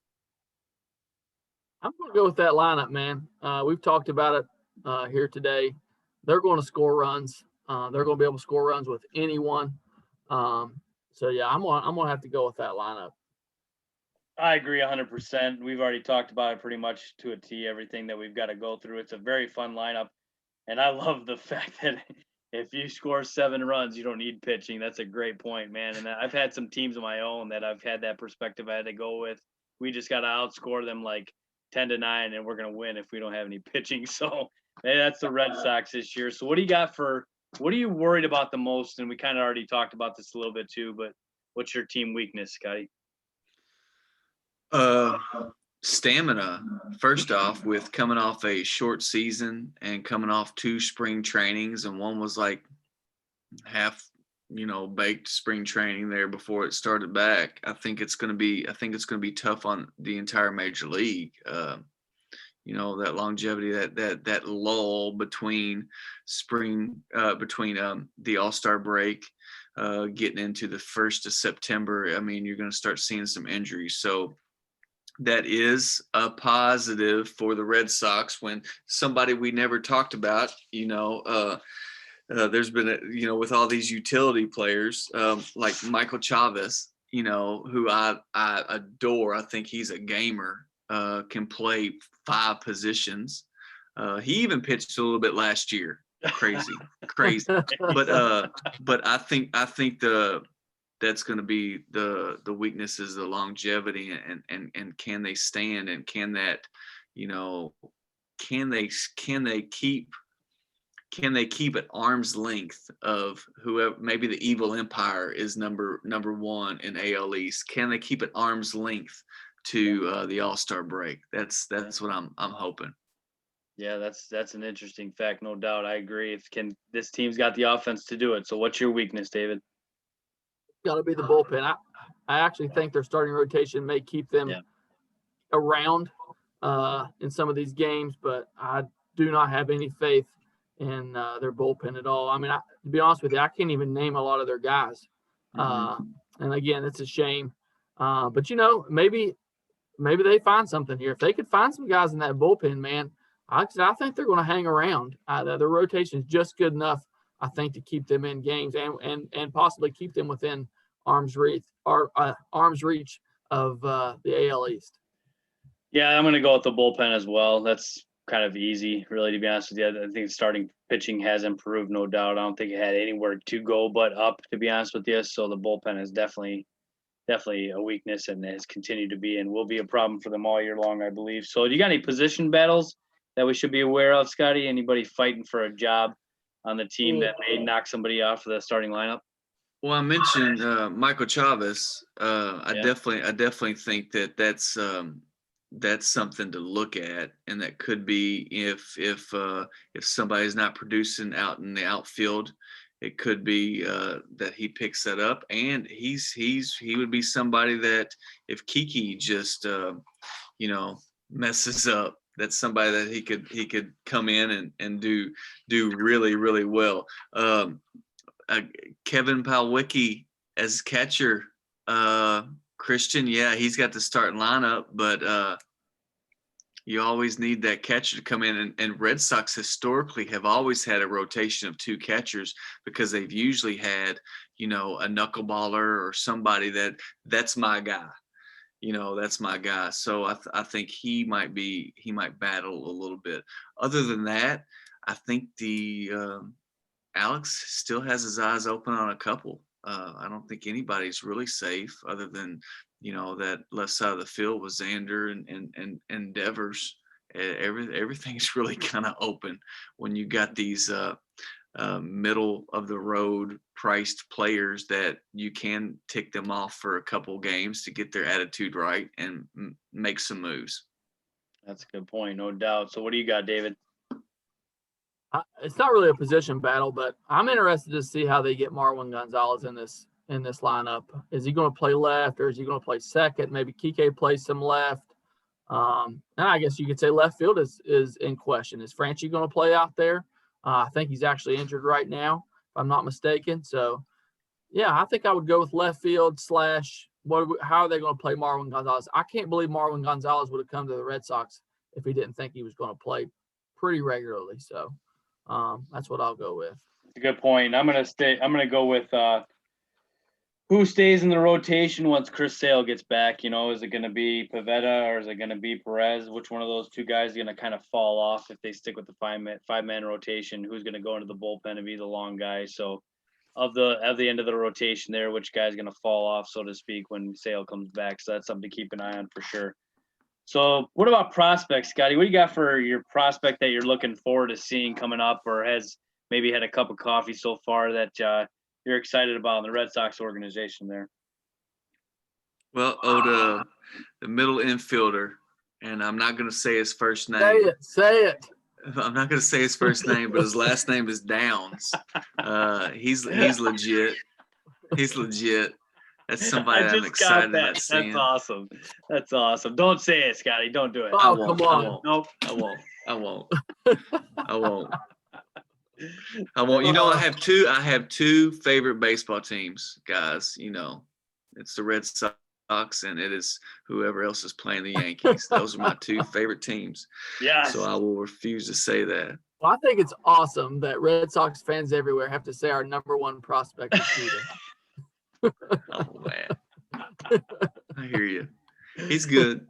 I'm going to go with that lineup, man. We've talked about it here today. they're going to score runs. They're going to be able to score runs with anyone. So yeah, I'm gonna have to go with that lineup. I agree 100%. We've already talked about it pretty much to a T, everything that we've got to go through. It's a very fun lineup. And I love the fact that if you score 7 runs, you don't need pitching. That's a great point, man. And I've had some teams of my own that I've had that perspective I had to go with. We just got to outscore them like 10-9, and we're going to win if we don't have any pitching. So hey, that's the Red Sox this year. So what are you worried about the most? And we kind of already talked about this a little bit too, but what's your team weakness, Scottie? Stamina. First off, with coming off a short season and coming off 2 spring trainings, and one was like half, baked spring training there before it started back. I think it's going to be tough on the entire major league. That longevity, that lull between the All-Star break, getting into the 1st of September. I mean, you're going to start seeing some injuries. So that is a positive for the Red Sox when somebody we never talked about, there's been, with all these utility players, like Michael Chavez, who I adore. I think he's a gamer, can play 5 positions. He even pitched a little bit last year. Crazy. But I think that's going to be the weakness is the longevity and can they stand, and can that, can they keep at arm's length of whoever, maybe the evil empire is number 1 in AL East. Can they keep at arm's length to the All-Star break? That's what I'm hoping. Yeah, that's an interesting fact, no doubt. I agree. This team's got the offense to do it. So what's your weakness, David? Got to be the bullpen. I actually think their starting rotation may keep them around in some of these games, but I do not have any faith in their bullpen at all. I mean, to be honest with you, I can't even name a lot of their guys. And again, it's a shame. But maybe they find something here. If they could find some guys in that bullpen, man, I think they're going to hang around. Their rotation is just good enough, I think, to keep them in games and possibly keep them within arm's reach of the AL East. Yeah, I'm going to go with the bullpen as well. That's kind of easy, really, to be honest with you. I think starting pitching has improved, no doubt. I don't think it had anywhere to go but up, to be honest with you. So the bullpen is definitely a weakness and has continued to be and will be a problem for them all year long, I believe. So do you got any position battles that we should be aware of, Scottie? Anybody fighting for a job on the team that may knock somebody off of the starting lineup? Well, I mentioned Michael Chavez. I definitely think that's something to look at, and that could be if somebody's not producing out in the outfield, it could be that he picks that up, and he would be somebody that if Kiki just messes up, that's somebody that he could come in and do really, really well. Kevin Palwicki as catcher, Christian, he's got the starting lineup, but you always need that catcher to come in. And Red Sox historically have always had a rotation of 2 catchers because they've usually had, a knuckleballer or somebody that's my guy. That's my guy. So I think he might battle a little bit. Other than that, I think Alex still has his eyes open on a couple. I don't think anybody's really safe other than, that left side of the field with Xander and Devers. Everything's really kind of open when you got these middle of the road priced players that you can tick them off for a couple games to get their attitude right and make some moves. That's a good point, no doubt. So what do you got, David? It's not really a position battle, but I'm interested to see how they get Marwin Gonzalez in this lineup. Is he going to play left or is he going to play second? Maybe Kike plays some left. And I guess you could say left field is in question. Is Franchi going to play out there? I think he's actually injured right now, if I'm not mistaken. So, I think I would go with left field / how are they going to play Marwin Gonzalez? I can't believe Marwin Gonzalez would have come to the Red Sox if he didn't think he was going to play pretty regularly. So, That's what I'll go with. That's a good point. I'm gonna go with who stays in the rotation once Chris Sale gets back. Is it gonna be Pivetta or is it gonna be Perez? Which one of those two guys is gonna kind of fall off if they stick with the five-man rotation? Who's gonna go into the bullpen and be the long guy? So of the end of the rotation there, which guy's gonna fall off, so to speak, when Sale comes back. So that's something to keep an eye on for sure. So what about prospects, Scotty? What do you got for your prospect that you're looking forward to seeing coming up, or has maybe had a cup of coffee so far that you're excited about in the Red Sox organization there? Well, the middle infielder, and I'm not going to say his first name. Say it. I'm not going to say his first name, but his last name is Downs. He's legit. He's legit. That's somebody I'm excited about seeing. That's awesome. Don't say it, Scotty. Don't do it. Oh, come on. Nope. I won't. I have two favorite baseball teams, guys. It's the Red Sox and it is whoever else is playing the Yankees. Those are my two favorite teams. Yeah. So I will refuse to say that. Well, I think it's awesome that Red Sox fans everywhere have to say our number one prospect is Jeter. Oh man. I hear you. He's good.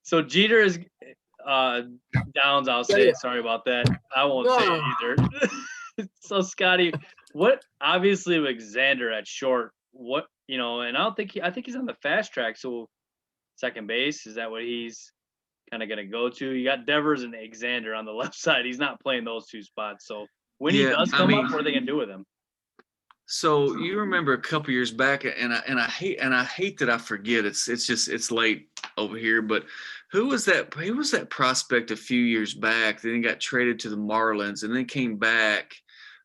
So Jeter is Downs, I'll say it. Sorry about that. I won't say it either. So Scotty, what obviously with Xander at short, and I think he's on the fast track. So second base, is that what he's kind of gonna go to? You got Devers and Xander on the left side. He's not playing those two spots. So when he does come up, what are they gonna do with him? So you remember a couple years back, and I hate that I forget. It's late over here, but who was that prospect a few years back? Then he got traded to the Marlins, and then came back.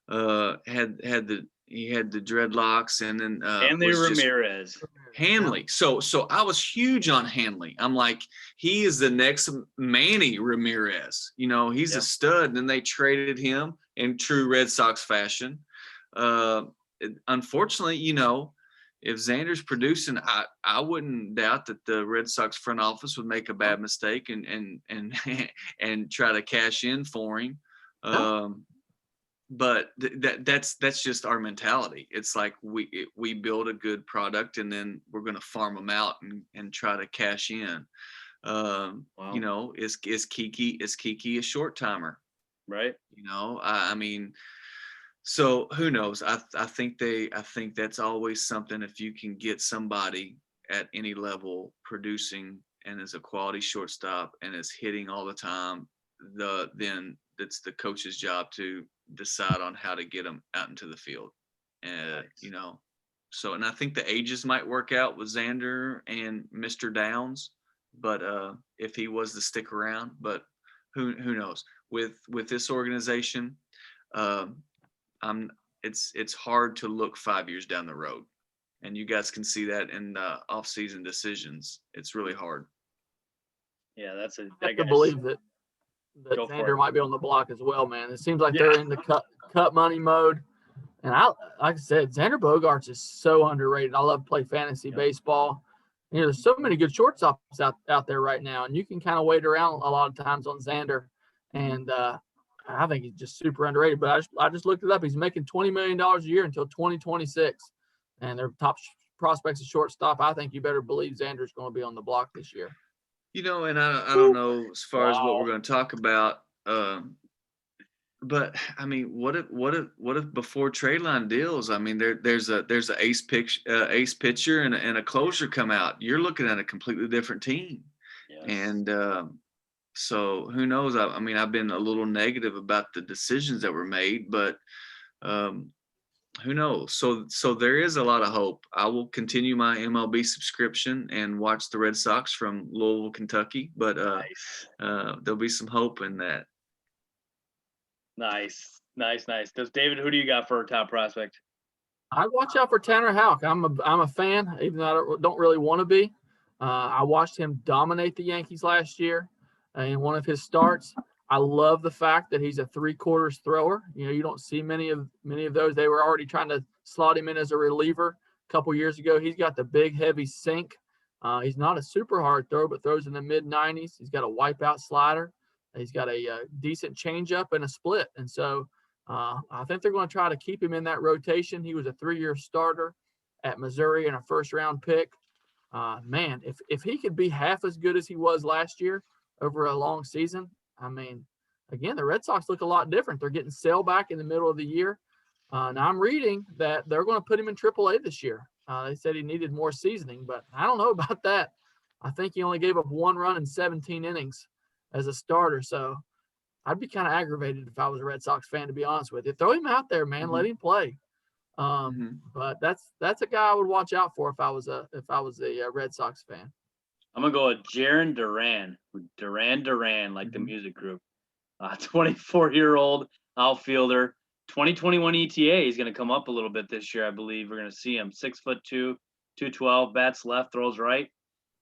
He had the dreadlocks, and then Hanley Ramirez. Hanley. So I was huge on Hanley. I'm like, he is the next Manny Ramirez. He's a stud. And then they traded him in true Red Sox fashion. Unfortunately, if Xander's producing, I wouldn't doubt that the Red Sox front office would make a bad mistake and try to cash in for him. But that's just our mentality. It's like we build a good product and then we're going to farm them out and try to cash in. Wow. Is Kiki a short timer? Right. I mean. So who knows? I think that's always something. If you can get somebody at any level producing and is a quality shortstop and is hitting all the time, then it's the coach's job to decide on how to get them out into the field. Nice. So and I think the ages might work out with Xander and Mr. Downs, but if he was to stick around, but who knows? With this organization. It's hard to look 5 years down the road, and you guys can see that in off-season decisions. It's really hard. Yeah, I can believe that Xander might be on the block as well, man. It seems like they're in the cut money mode, and like I said, Xander Bogaerts is so underrated. I love to play fantasy baseball. There's so many good shortstops out there right now, and you can kind of wait around a lot of times on Xander, and I think he's just super underrated, but I just looked it up. He's making $20 million a year until 2026, and their top prospects at shortstop. I think you better believe Xander's going to be on the block this year. And I don't know as far as what we're going to talk about, but I mean, what if before trade line deals? I mean, there's a ace pitcher and a closer come out. You're looking at a completely different team, and. So who knows? I mean, I've been a little negative about the decisions that were made, but who knows? So there is a lot of hope. I will continue my MLB subscription and watch the Red Sox from Louisville, Kentucky, but there'll be some hope in that. Nice. Because David, who do you got for a top prospect? I watch out for Tanner Houck. I'm a fan, even though I don't really want to be. I watched him dominate the Yankees last year. In one of his starts, I love the fact that he's a 3/4 thrower. You don't see many of those. They were already trying to slot him in as a reliever a couple years ago. He's got the big, heavy sink. He's not a super hard thrower, but throws in the mid-90s. He's got a wipeout slider. He's got a decent changeup and a split. And so I think they're going to try to keep him in that rotation. He was a 3-year starter at Missouri and a first-round pick. Man, if he could be half as good as he was last year over a long season, I mean, again, the Red Sox look a lot different. They're getting Sale back in the middle of the year. Now I'm reading that they're going to put him in AAA this year. They said he needed more seasoning, but I don't know about that. I think he only gave up 1 run in 17 innings as a starter. So I'd be kind of aggravated if I was a Red Sox fan, to be honest with you. Throw him out there, man. Let him play. But that's a guy I would watch out for if I was a Red Sox fan. I'm gonna go with Jarren Duran, like the music group. 24-year-old outfielder, 2021 ETA. He's gonna come up a little bit this year, I believe. We're gonna see him 6'2", 212, bats left, throws right.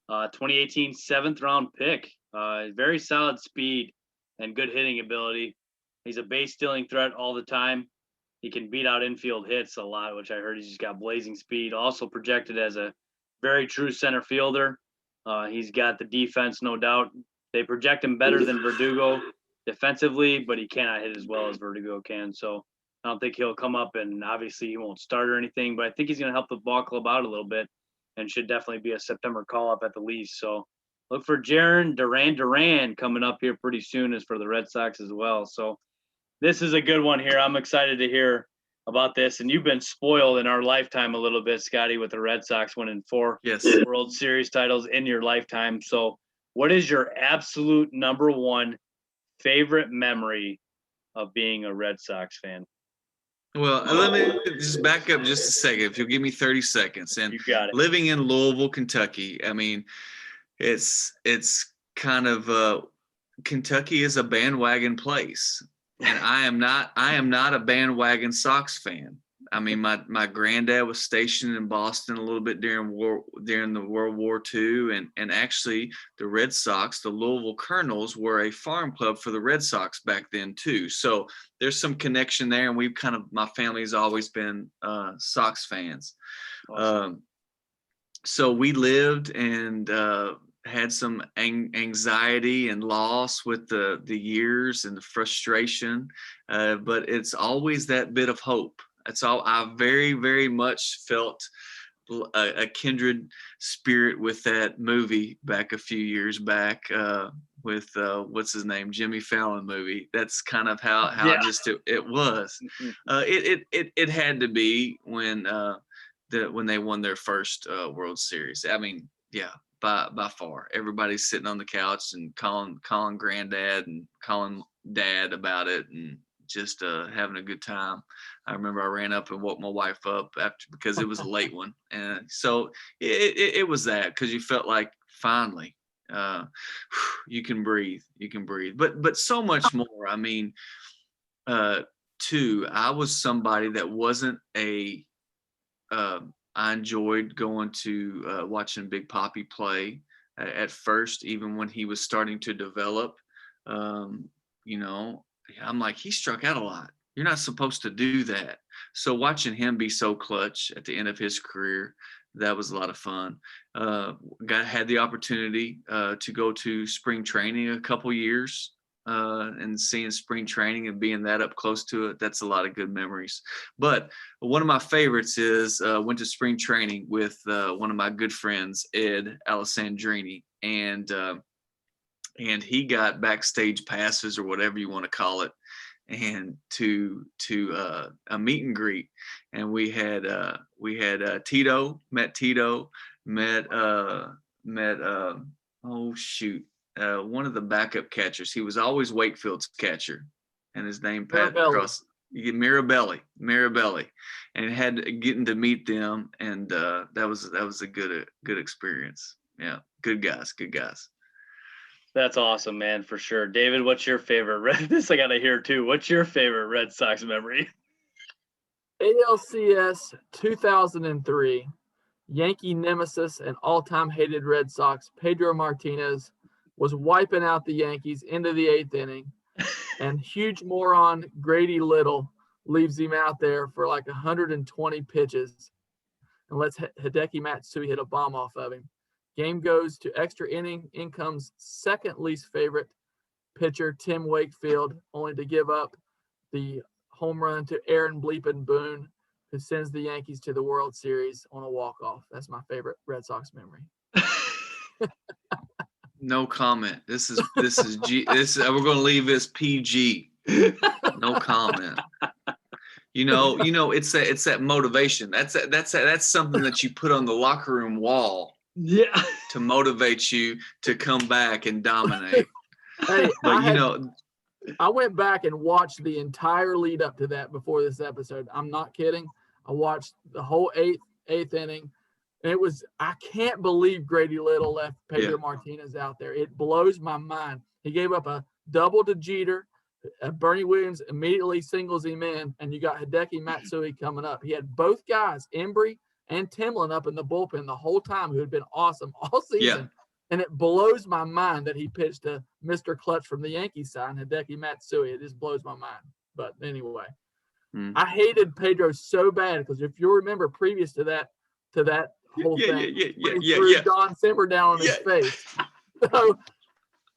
2018 7th round pick. Very solid speed and good hitting ability. He's a base stealing threat all the time. He can beat out infield hits a lot, which I heard he's just got blazing speed. Also projected as a very true center fielder. He's got the defense, no doubt. They project him better than Verdugo defensively, but he cannot hit as well as Verdugo can. So I don't think he'll come up, and obviously he won't start or anything, but I think he's going to help the ball club out a little bit and should definitely be a September call-up at the least. So look for Jarren Duran coming up here pretty soon as for the Red Sox as well. So this is a good one here. I'm excited to hear about this. And you've been spoiled in our lifetime a little bit, Scotty, with the Red Sox winning 4 World Series titles in your lifetime. So what is your absolute number one favorite memory of being a Red Sox fan? Well, let me just back up just a second, if you'll give me 30 seconds. And you got it. Living in Louisville, Kentucky, I mean, it's kind of Kentucky is a bandwagon place. And I am not a bandwagon Sox fan. I mean, my granddad was stationed in Boston a little bit during the World War II, and actually the Red Sox, the Louisville Colonels, were a farm club for the Red Sox back then too. So there's some connection there, and my family's always been Sox fans. Awesome. So we lived and had some anxiety and loss with the years and the frustration, but it's always that bit of hope. That's all. I very, very much felt a kindred spirit with that movie back a few years back with what's his name, Jimmy Fallon movie. That's kind of how it was. It had to be when they won their first World Series. I mean, yeah. By far, everybody's sitting on the couch and calling granddad and calling dad about it and just having a good time. I remember I ran up and woke my wife up because it was a late one, and so it was that, because you felt like finally you can breathe, but so much more. I mean, too, I was somebody that wasn't I enjoyed going to watching Big Papi play at first, even when he was starting to develop. I'm like, he struck out a lot. You're not supposed to do that. So watching him be so clutch at the end of his career, that was a lot of fun. Had the opportunity to go to spring training a couple years. And seeing spring training and being that up close to it, that's a lot of good memories. But one of my favorites is went to spring training with one of my good friends, Ed Alessandrini, and he got backstage passes or whatever you want to call it, and to a meet and greet, and we had Tito, met one of the backup catchers. He was always Wakefield's catcher, and his name Mirabelli, and getting to meet them, and that was a good experience. Yeah, good guys. That's awesome, man, for sure. David, what's your favorite this I gotta hear too. What's your favorite Red Sox memory? ALCS 2003, Yankee nemesis and all-time hated Red Sox, Pedro Martinez, was wiping out the Yankees into the 8th inning, and huge moron Grady Little leaves him out there for like 120 pitches and lets Hideki Matsui hit a bomb off of him. Game goes to extra inning. In comes second least favorite pitcher Tim Wakefield, only to give up the home run to Aaron Bleepin Boone, who sends the Yankees to the World Series on a walk-off. That's my favorite Red Sox memory. No comment. This is we're going to leave this PG. No comment. It's that motivation. That's something that you put on the locker room wall. Yeah. To motivate you to come back and dominate. Hey, but I went back and watched the entire lead up to that before this episode. I'm not kidding. I watched the whole eighth inning. And I can't believe Grady Little left Pedro Martinez out there. It blows my mind. He gave up a double to Jeter. Bernie Williams immediately singles him in, and you got Hideki Matsui coming up. He had both guys, Embry and Timlin, up in the bullpen the whole time, who had been awesome all season. Yeah. And it blows my mind that he pitched to Mr. Clutch from the Yankees side, Hideki Matsui. It just blows my mind. But anyway, I hated Pedro so bad because if you remember previous to that whole thing, he threw Don Simber down on his face. So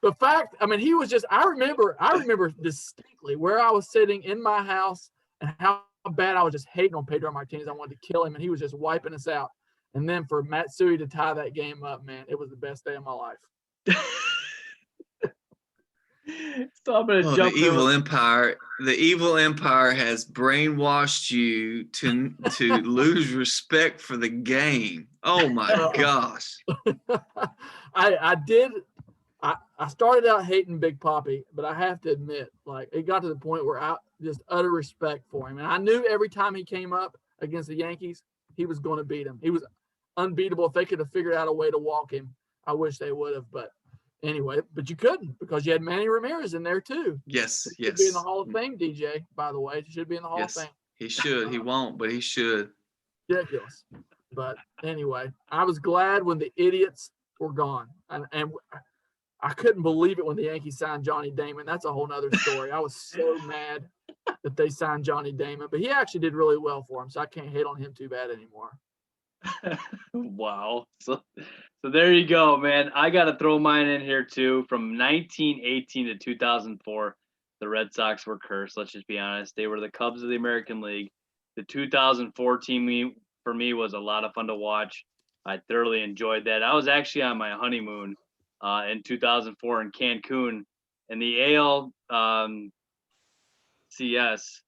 the fact, he was just, I remember distinctly where I was sitting in my house and how bad I was just hating on Pedro Martinez. I wanted to kill him, and he was just wiping us out. And then for Matsui to tie that game up, man, it was the best day of my life. So I'm gonna jump. The evil empire has brainwashed you to lose respect for the game. Oh my gosh! I did. I started out hating Big Papi, but I have to admit, like, it got to the point where I just utter respect for him, and I knew every time he came up against the Yankees, he was going to beat him. He was unbeatable. If they could have figured out a way to walk him, I wish they would have. But anyway, but you couldn't because you had Manny Ramirez in there too. Yes, he should be in the Hall of Fame, DJ, by the way. He should be in the Hall of Fame. He should. He won't, but he should. Ridiculous. But anyway, I was glad when the idiots were gone. And I couldn't believe it when the Yankees signed Johnny Damon. That's a whole nother story. I was so mad that they signed Johnny Damon, but he actually did really well for him, so I can't hate on him too bad anymore. Wow. So there you go, man. I got to throw mine in here too. From 1918 to 2004, the Red Sox were cursed. Let's just be honest. They were the Cubs of the American League. The 2004 team for me was a lot of fun to watch. I thoroughly enjoyed that. I was actually on my honeymoon in 2004 in Cancun, and the AL CS.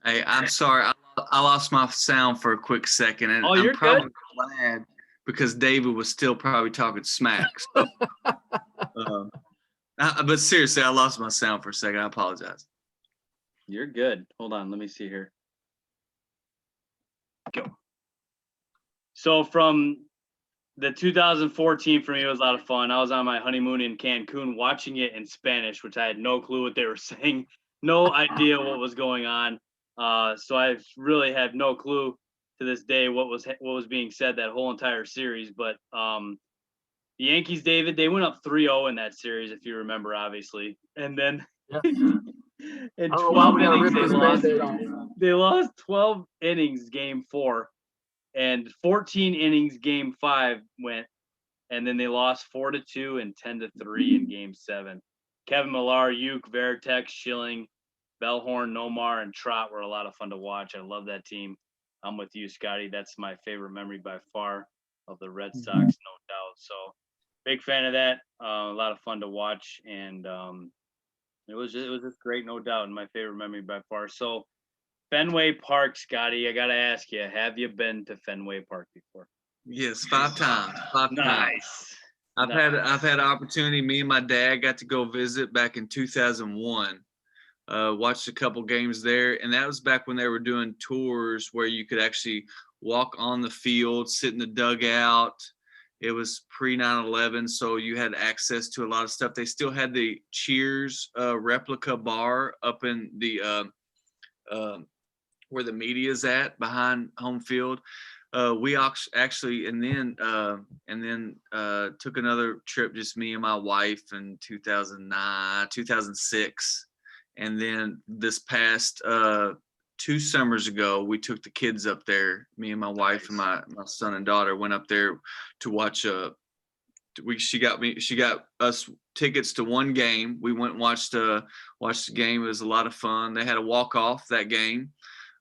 Hey, I'm sorry. I lost my sound for a quick second, and you're I'm probably good. glad because David was still probably talking smack. So, but seriously, I lost my sound for a second. I apologize. You're good. Hold on. Let me see here. Go. So from the 2014 for me, it was a lot of fun. I was on my honeymoon in Cancun watching it in Spanish, which I had no clue what they were saying. No idea what was going on. So I really have no clue to this day what was being said that whole entire series. But the Yankees, David, they went up 3-0 in that series, if you remember, obviously. And then in 12 innings, they lost 12 innings game 4. And 14 innings game 5 went. And then they lost 4-2 and 10-3 in game 7. Kevin Millar, Uke, Veritek, Schilling, Bellhorn, Nomar, and Trott were a lot of fun to watch. I love that team. I'm with you, Scotty. That's my favorite memory by far of the Red Sox, no doubt. So big fan of that. A lot of fun to watch, and it was just great, no doubt, and my favorite memory by far. So Fenway Park, Scotty, I gotta ask you, have you been to Fenway Park before? Yes, 5 times. Nice. I've had opportunity. Me and my dad got to go visit back in 2001. Watched a couple games there, and that was back when they were doing tours where you could actually walk on the field, sit in the dugout. It was pre 9/11, so you had access to a lot of stuff. They still had the Cheers replica bar up in the where the media's at behind home field. We actually and then took another trip, just me and my wife, in 2006. And then this past 2 summers ago, we took the kids up there. Me and my wife and my son and daughter went up there to watch she got us tickets to one game. We went and watched the game. It was a lot of fun. They had a walk off that game,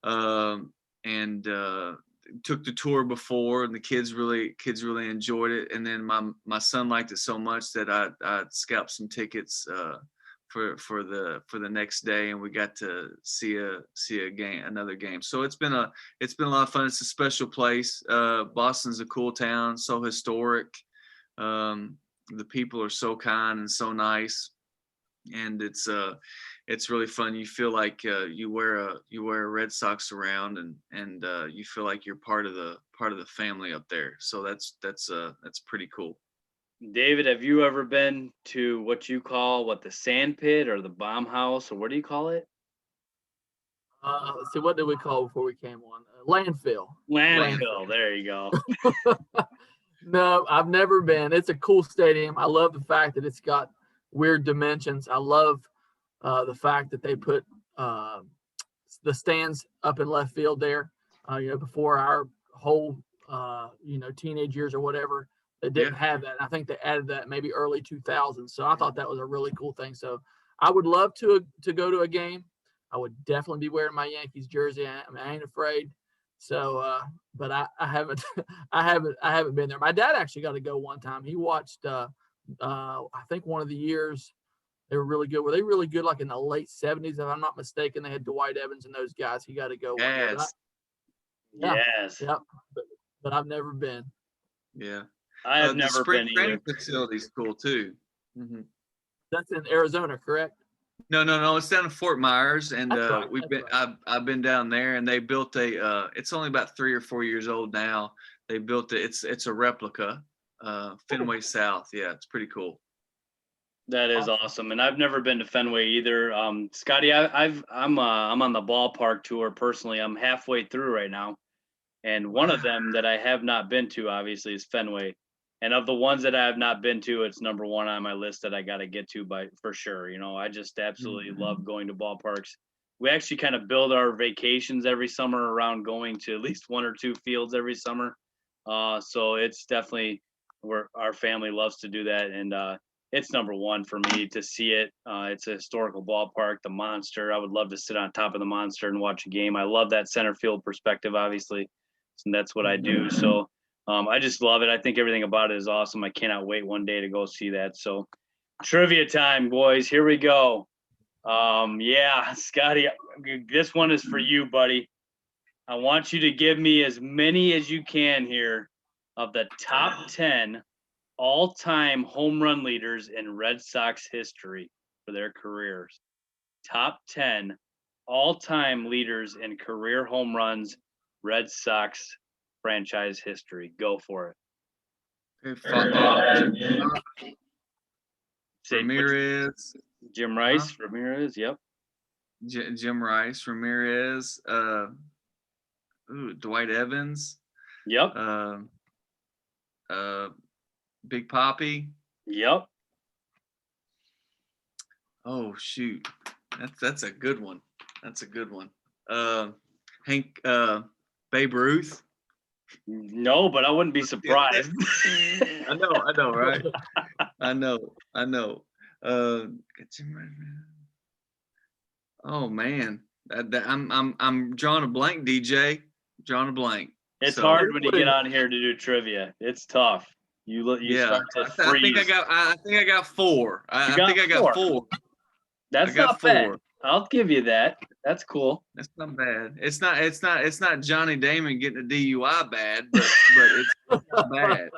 and took the tour before, and the kids really enjoyed it. And then my son liked it so much that I scalped some tickets for the next day, and we got to see a game, another game. So it's been a lot of fun. It's a special place. Boston's a cool town, so historic. The people are so kind and so nice, and it's really fun. You feel like you wear a Red Sox around, and you feel like you're part of the family up there. So that's pretty cool. David, have you ever been to what you call the sand pit or the bomb house, or what do you call it? Let's see, what did we call before we came on? Landfill. Landfill. There you go. No, I've never been. It's a cool stadium. I love the fact that it's got weird dimensions. I love the fact that they put the stands up in left field there. Before our whole teenage years or whatever, they didn't have that. I think they added that maybe early 2000s. So I thought that was a really cool thing. So I would love to go to a game. I would definitely be wearing my Yankees jersey. I ain't afraid. So, but I haven't I haven't been there. My dad actually got to go one time. He watched I think one of the years they were really good. Were they really good like in the late 70s? If I'm not mistaken, they had Dwight Evans and those guys. He got to go. Yes. Yes. Yeah. But I've never been. Yeah. I have never been either. The facility's cool too. Mm-hmm. That's in Arizona, correct? No. It's down in Fort Myers, and right, we've been. Right. I've been down there, and they built a. It's only about 3 or 4 years old now. They built it. It's a replica. Fenway South. Yeah, it's pretty cool. That is awesome, and I've never been to Fenway either. Scottie, I'm on the ballpark tour personally. I'm halfway through right now, and one of them that I have not been to obviously is Fenway. And of the ones that I have not been to, it's number one on my list that I got to get to for sure. I just absolutely love going to ballparks. We actually kind of build our vacations every summer around going to at least one or two fields every summer. So it's definitely where our family loves to do that. And it's number one for me to see it. It's a historical ballpark, the Monster. I would love to sit on top of the Monster and watch a game. I love that center field perspective, obviously. And that's what I do. So I just love it. I think everything about it is awesome. I cannot wait one day to go see that. So trivia time, boys. Here we go. Scottie, this one is for you, buddy. I want you to give me as many as you can here of the top 10 all-time home run leaders in Red Sox history for their careers. Top 10 all-time leaders in career home runs, Red Sox franchise history. Go for it. Ramirez. Jim Rice, Ramirez, yep. Jim Rice, Ramirez, Dwight Evans. Yep. Big Papi. Yep. Oh shoot. That's a good one. Hank Babe Ruth. No, but I wouldn't be surprised. I know, right? I know. Oh man, I'm drawing a blank, DJ. Drawing a blank. It's hard when you get on here to do trivia. It's tough. You start to freeze. I think I got four. I think I got four. That's not bad. I'll give you that. That's cool. That's not bad. It's not Johnny Damon getting a DUI bad, but it's not bad.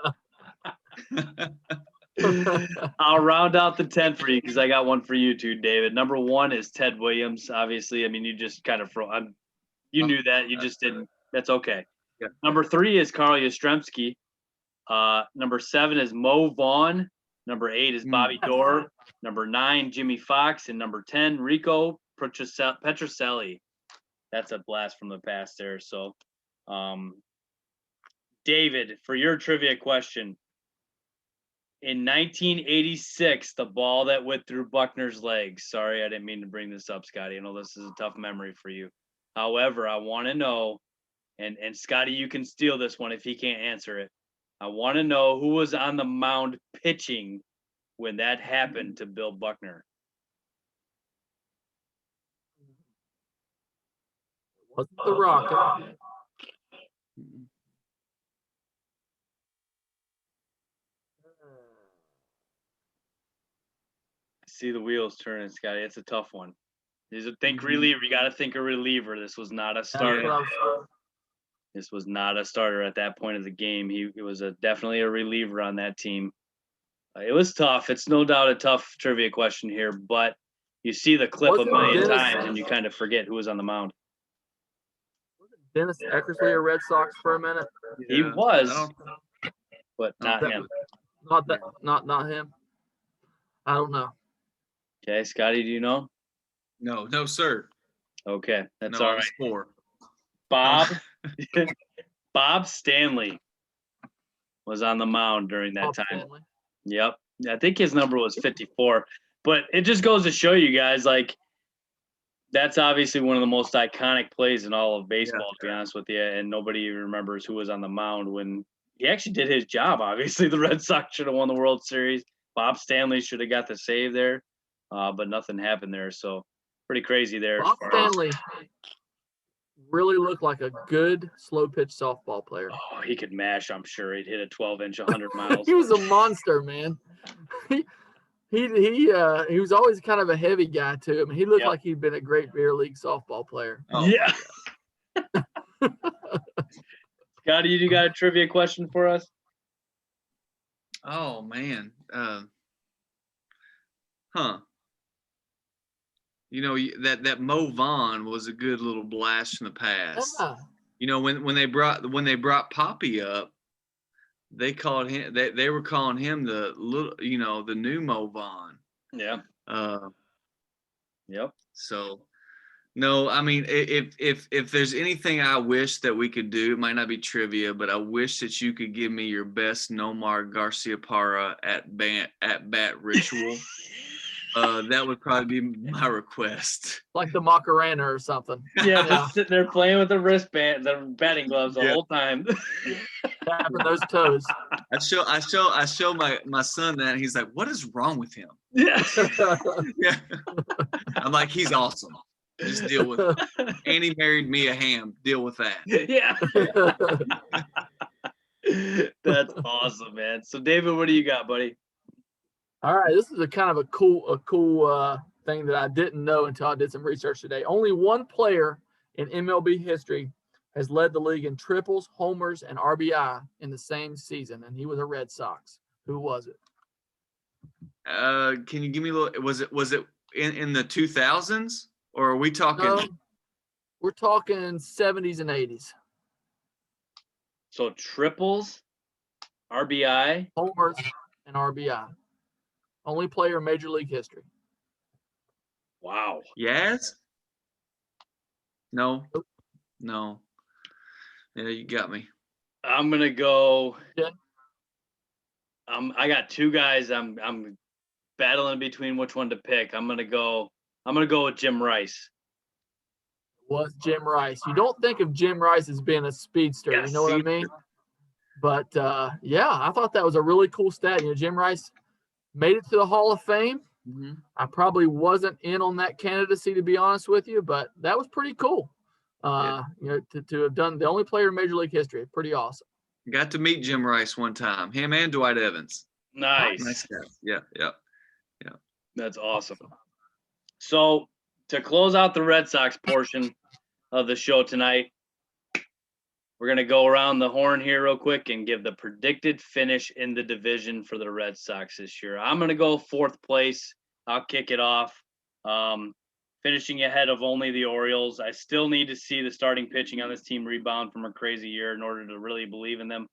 I'll round out the 10 for you because I got one for you too, David. Number 1 is Ted Williams. Obviously, I mean, you just kind of you knew that. You just didn't. That's okay. Yeah. Number 3 is Carl Yastrzemski. Number 7 is Mo Vaughn. Number 8 is Bobby Doerr. Number 9, Jimmy Fox. And number 10, Rico Petrocelli. That's a blast from the past there. So, David, for your trivia question, in 1986, the ball that went through Buckner's legs. Sorry, I didn't mean to bring this up, Scottie. I know this is a tough memory for you. However, I want to know, and Scottie, you can steal this one if he can't answer it. I want to know who was on the mound pitching when that happened to Bill Buckner. Wasn't the Rocket. See the wheels turning, Scotty. It's a tough one. Think reliever. You got to think a reliever. This was not a starter. This was not a starter at that point of the game. He was definitely a reliever on that team. It was tough. It's no doubt a tough trivia question here, but you see the clip a million times and you kind of forget who was on the mound. Dennis Eckersley a Red Sox for a minute? He was, but not him. Not him. I don't know. Okay, Scotty, do you know? No, sir. Okay, that's all right. Swor. Bob Stanley was on the mound during that time. Stanley. Yep. I think his number was 54. But it just goes to show you guys, like, that's obviously one of the most iconic plays in all of baseball, to be honest with you. And nobody even remembers who was on the mound when he actually did his job. Obviously, the Red Sox should have won the World Series. Bob Stanley should have got the save there, but nothing happened there. So pretty crazy there. Bob Stanley really looked like a good slow pitch softball player. Oh, he could mash, I'm sure. He'd hit a 12-inch 100 miles. He was a monster, man. He was always kind of a heavy guy too. I mean, he looked like he'd been a great beer league softball player. Oh, yeah. Scotty, you got a trivia question for us? Oh man. You know, that Mo Vaughn was a good little blast from the past. Yeah. You know, when they brought Poppy up, they called him. They were calling him the new Mo Vaughn. Yeah. Yep. So, no, I mean, if there's anything I wish that we could do, it might not be trivia, but I wish that you could give me your best Nomar Garciaparra at bat ritual. That would probably be my request. Like the Macarena or something. Yeah, just sitting there playing with the wristband, the batting gloves the whole time. Tapping those toes. I show my son that, and he's like, "What is wrong with him?" Yeah. Yeah. I'm like, he's awesome. Just deal with it. And he married Mia Hamm. Deal with that. Yeah. That's awesome, man. So, David, what do you got, buddy? All right, this is a kind of a cool thing that I didn't know until I did some research today. Only one player in MLB history has led the league in triples, homers, and RBI in the same season, and he was a Red Sox. Who was it? Can you give me a little? Was it in the 2000s, or are we talking? No, we're talking 70s and 80s. So triples, RBI, homers, and RBI. Only player in Major League history. Wow. Yes? No. No. Yeah, you got me. I'm gonna go. Yeah. I got two guys. I'm battling between which one to pick. I'm gonna go with Jim Rice. Was Jim Rice. You don't think of Jim Rice as being a speedster, you know what I mean? But yeah, I thought that was a really cool stat. You know, Jim Rice made it to the Hall of Fame. Mm-hmm. I probably wasn't in on that candidacy, to be honest with you, but that was pretty cool. You know, to have done the only player in Major League history. Pretty awesome. Got to meet Jim Rice one time. Him and Dwight Evans. Nice. Yeah. That's awesome. So to close out the Red Sox portion of the show tonight, we're going to go around the horn here real quick and give the predicted finish in the division for the Red Sox this year. I'm going to go fourth place. I'll kick it off. Finishing ahead of only the Orioles. I still need to see the starting pitching on this team rebound from a crazy year in order to really believe in them.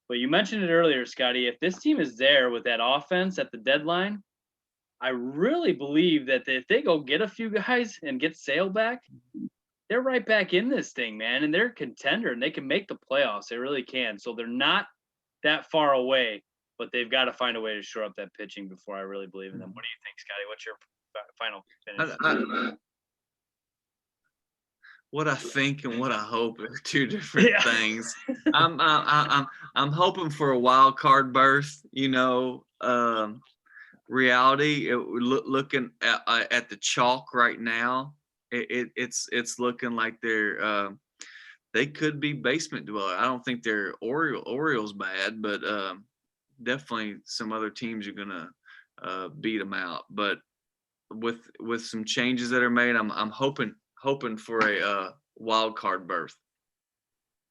But you mentioned it earlier, Scotty. If this team is there with that offense at the deadline, I really believe that if they go get a few guys and get Sale back, they're right back in this thing, man. And they're a contender, and they can make the playoffs. They really can. So they're not that far away, but they've got to find a way to shore up that pitching before I really believe in them. What do you think, Scotty? What's your final finish? what I think and what I hope are two different things. I'm hoping for a wild card berth, reality. Looking at the chalk right now, it's looking like they could be basement dweller. I don't think they're Orioles bad, but definitely some other teams are gonna beat them out. But with some changes that are made, I'm hoping for a wild card berth.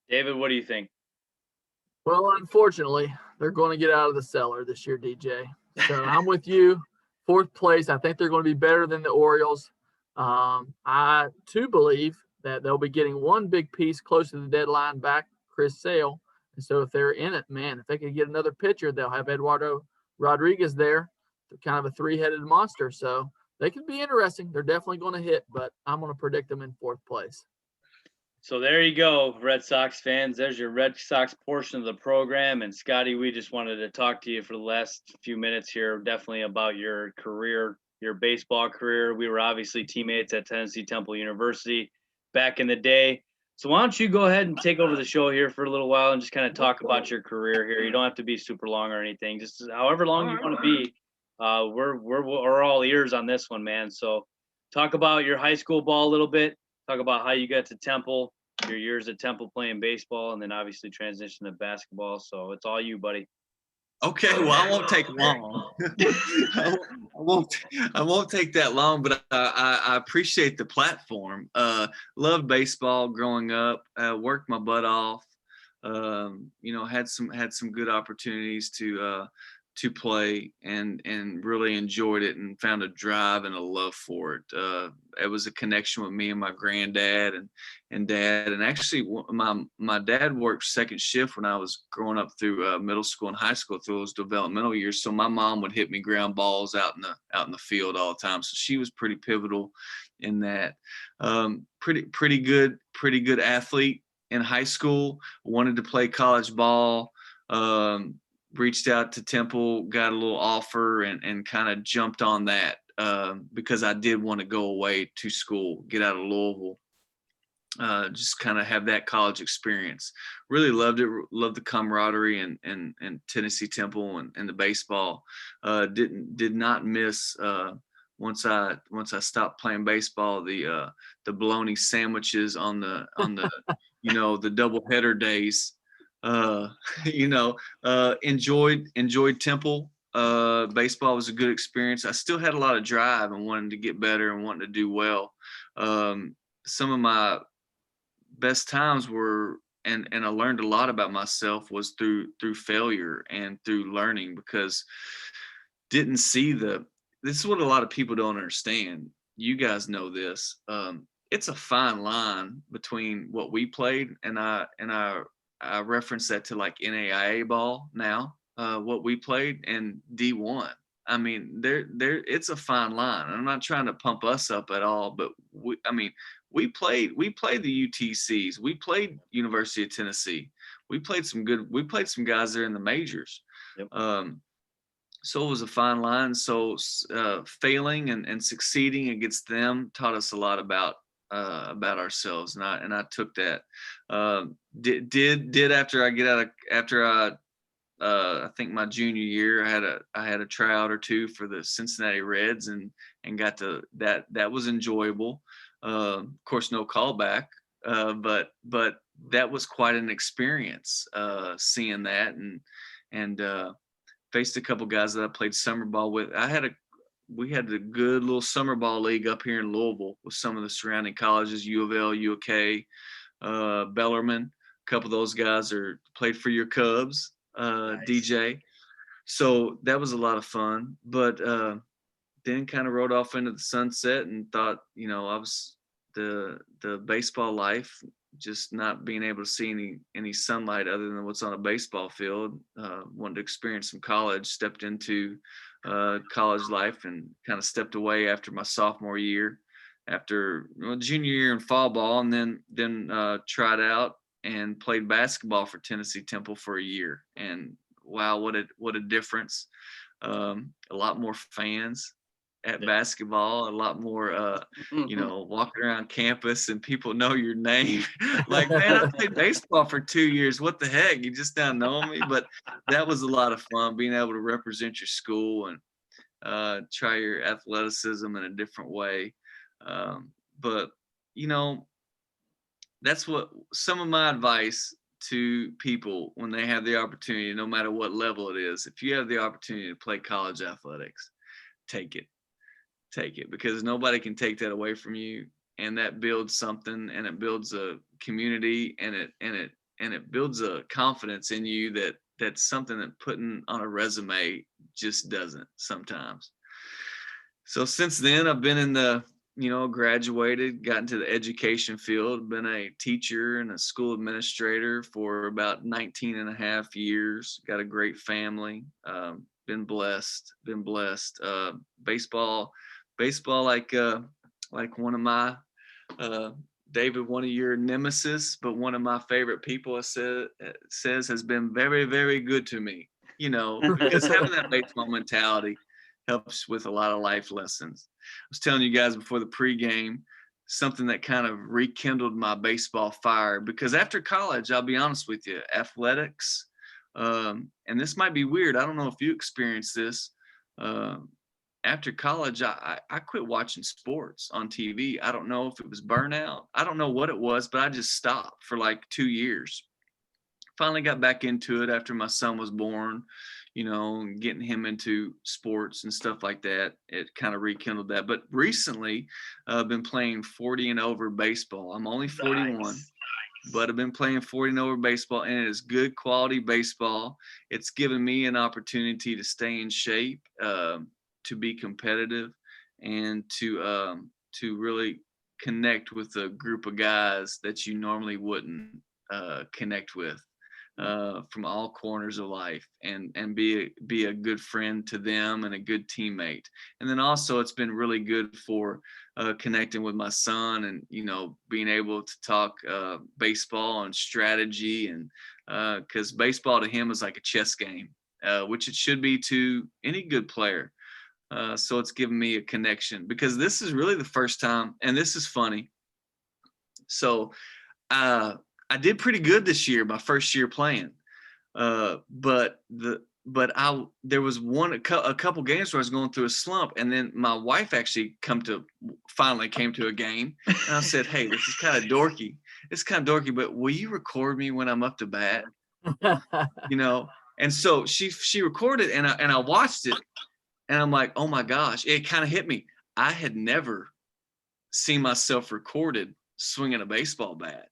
David, what do you think? Well, unfortunately, they're going to get out of the cellar this year, DJ. So I'm with you. Fourth place. I think they're going to be better than the Orioles. I too believe that they'll be getting one big piece close to the deadline back, Chris Sale. And so if they're in it, man, if they could get another pitcher, they'll have Eduardo Rodriguez there, kind of a three-headed monster. So they could be interesting. They're definitely going to hit, but I'm going to predict them in fourth place. So there you go, Red Sox fans. There's your Red Sox portion of the program. And Scottie, we just wanted to talk to you for the last few minutes here, definitely about your career, your baseball career. We were obviously teammates at Tennessee Temple University back in the day. So why don't you go ahead and take over the show here for a little while and just kind of talk about your career here. You don't have to be super long or anything, just however long you want to be. We're all ears on this one, man. So talk about your high school ball a little bit. Talk about how you got to Temple, your years at Temple playing baseball, and then obviously transition to basketball. So it's all you, buddy. Okay, well, I won't take long. I won't take that long, but I appreciate the platform. Loved baseball growing up. Worked my butt off. Had some good opportunities to play and really enjoyed it and found a drive and a love for it. It was a connection with me and my granddad and dad. And actually my dad worked second shift when I was growing up through middle school and high school through those developmental years. So my mom would hit me ground balls out in the field all the time. So she was pretty pivotal in that. Pretty good athlete in high school. Wanted to play college ball. Reached out to Temple, got a little offer, and kind of jumped on that because I did want to go away to school, get out of Louisville, just kind of have that college experience. Really loved it, loved the camaraderie and Tennessee Temple and the baseball. Did not miss once I stopped playing baseball the bologna sandwiches on the the doubleheader days. Enjoyed Temple. Baseball was a good experience. I still had a lot of drive and wanted to get better and wanting to do well. Some of my best times were, and I learned a lot about myself was through failure and through learning, because didn't see this is what a lot of people don't understand. You guys know this. It's a fine line between what we played and I reference that to like NAIA ball now, what we played, and D1. I mean, it's a fine line. I'm not trying to pump us up at all, but we played the UTCs. We played University of Tennessee. We played some guys there in the majors. Yep. So it was a fine line. So failing and succeeding against them taught us a lot about ourselves, and I took that. Did after I think my junior year I had a tryout or two for the Cincinnati Reds and got to that was enjoyable. Of course, no callback, but that was quite an experience, seeing that and faced a couple guys that I played summer ball with. We had a good little summer ball league up here in Louisville with some of the surrounding colleges, U of L, UK, Bellarmine. A couple of those guys played for your Cubs, nice. DJ. So that was a lot of fun. But then kind of rode off into the sunset and thought, I was the baseball life, just not being able to see any sunlight other than what's on a baseball field. Wanted to experience some college, stepped into college life and kind of stepped away after my sophomore year, after junior year in fall ball, and then tried out and played basketball for Tennessee Temple for a year. And wow, what a difference. A lot more fans at basketball, a lot more, walking around campus and people know your name. Like, man, I played baseball for 2 years. What the heck? You just now know me. But that was a lot of fun, being able to represent your school and try your athleticism in a different way. But, that's what some of my advice to people when they have the opportunity, no matter what level it is. If you have the opportunity to play college athletics, take it because nobody can take that away from you, and that builds something, and it builds a community, and it builds a confidence in you that's something that putting on a resume just doesn't sometimes. So since then I've been in the graduated, got into the education field, been a teacher and a school administrator for about 19 and a half years, got a great family, been blessed. Baseball, like one of my, David, one of your nemesis, but one of my favorite people says has been very, very good to me, because having that baseball mentality helps with a lot of life lessons. I was telling you guys before the pregame, something that kind of rekindled my baseball fire, because after college, I'll be honest with you, athletics, and this might be weird. I don't know if you experienced this. After college, I quit watching sports on TV. I don't know if it was burnout. I don't know what it was, but I just stopped for like 2 years. Finally got back into it after my son was born, getting him into sports and stuff like that. It kind of rekindled that. But recently, I've been playing 40 and over baseball. I'm only 41, nice. But I've been playing 40 and over baseball, and it is good quality baseball. It's given me an opportunity to stay in shape, to be competitive, and to really connect with a group of guys that you normally wouldn't connect with. From all corners of life, and be a good friend to them and a good teammate. And then also it's been really good for connecting with my son, and being able to talk baseball and strategy, and because baseball to him is like a chess game, which it should be to any good player. So it's given me a connection, because this is really the first time, and this is funny. So I did pretty good this year, my first year playing. But there was a couple games where I was going through a slump, and then my wife actually finally came to a game, and I said, "Hey, this is kind of dorky. It's kind of dorky, but will you record me when I'm up to bat?" And so she recorded, and I watched it, and I'm like, "Oh my gosh!" It kind of hit me. I had never seen myself recorded swinging a baseball bat.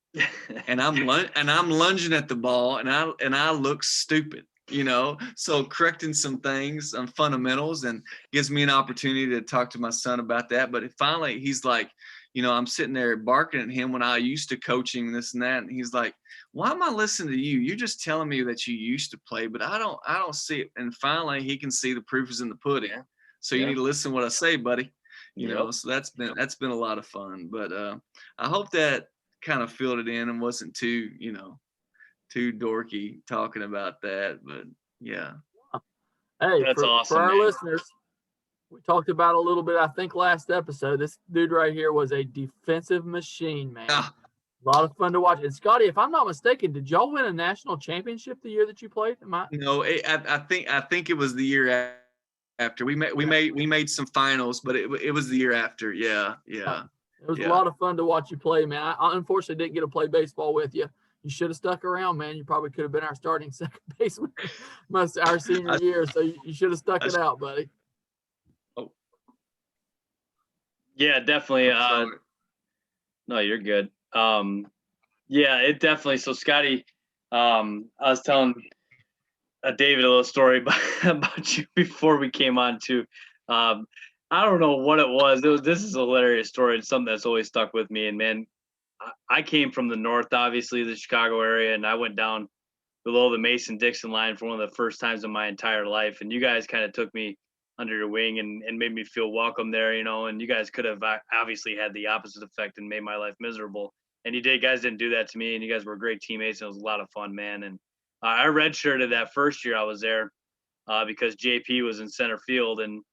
And I'm lunging at the ball, and I look stupid, so correcting some things on fundamentals, and gives me an opportunity to talk to my son about that. But finally he's like, I'm sitting there barking at him when I used to coaching this and that, and he's like, why am I listening to you? You're just telling me that you used to play, but I don't see it. And finally he can see the proof is in the pudding. So you need to listen to what I say, buddy. So that's been a lot of fun. But I hope that kind of filled it in and wasn't too dorky talking about that. But yeah. Hey, that's awesome, for our man. listeners, we talked about a little bit, I think last episode, this dude right here was a defensive machine, man. A lot of fun to watch. And Scottie, if I'm not mistaken, did y'all win a national championship the year that you played? No, I think it was the year after. We made some finals, but it was the year after. Yeah. It was a lot of fun to watch you play, man. I unfortunately didn't get to play baseball with you. You should have stuck around, man. You probably could have been our starting second baseman our senior year. So you should have stuck it out, buddy. Oh. Yeah, definitely. No, you're good. Yeah, it definitely. So Scottie, I was telling David a little story about you before we came on too. I don't know what it was. This is a hilarious story. It's something that's always stuck with me. And man, I came from the north, obviously the Chicago area, and I went down below the Mason-Dixon line for one of the first times in my entire life. And you guys kind of took me under your wing and made me feel welcome there, and you guys could have obviously had the opposite effect and made my life miserable. And you guys didn't do that to me, and you guys were great teammates, and it was a lot of fun, man. And I redshirted that first year I was there because JP was in center field, and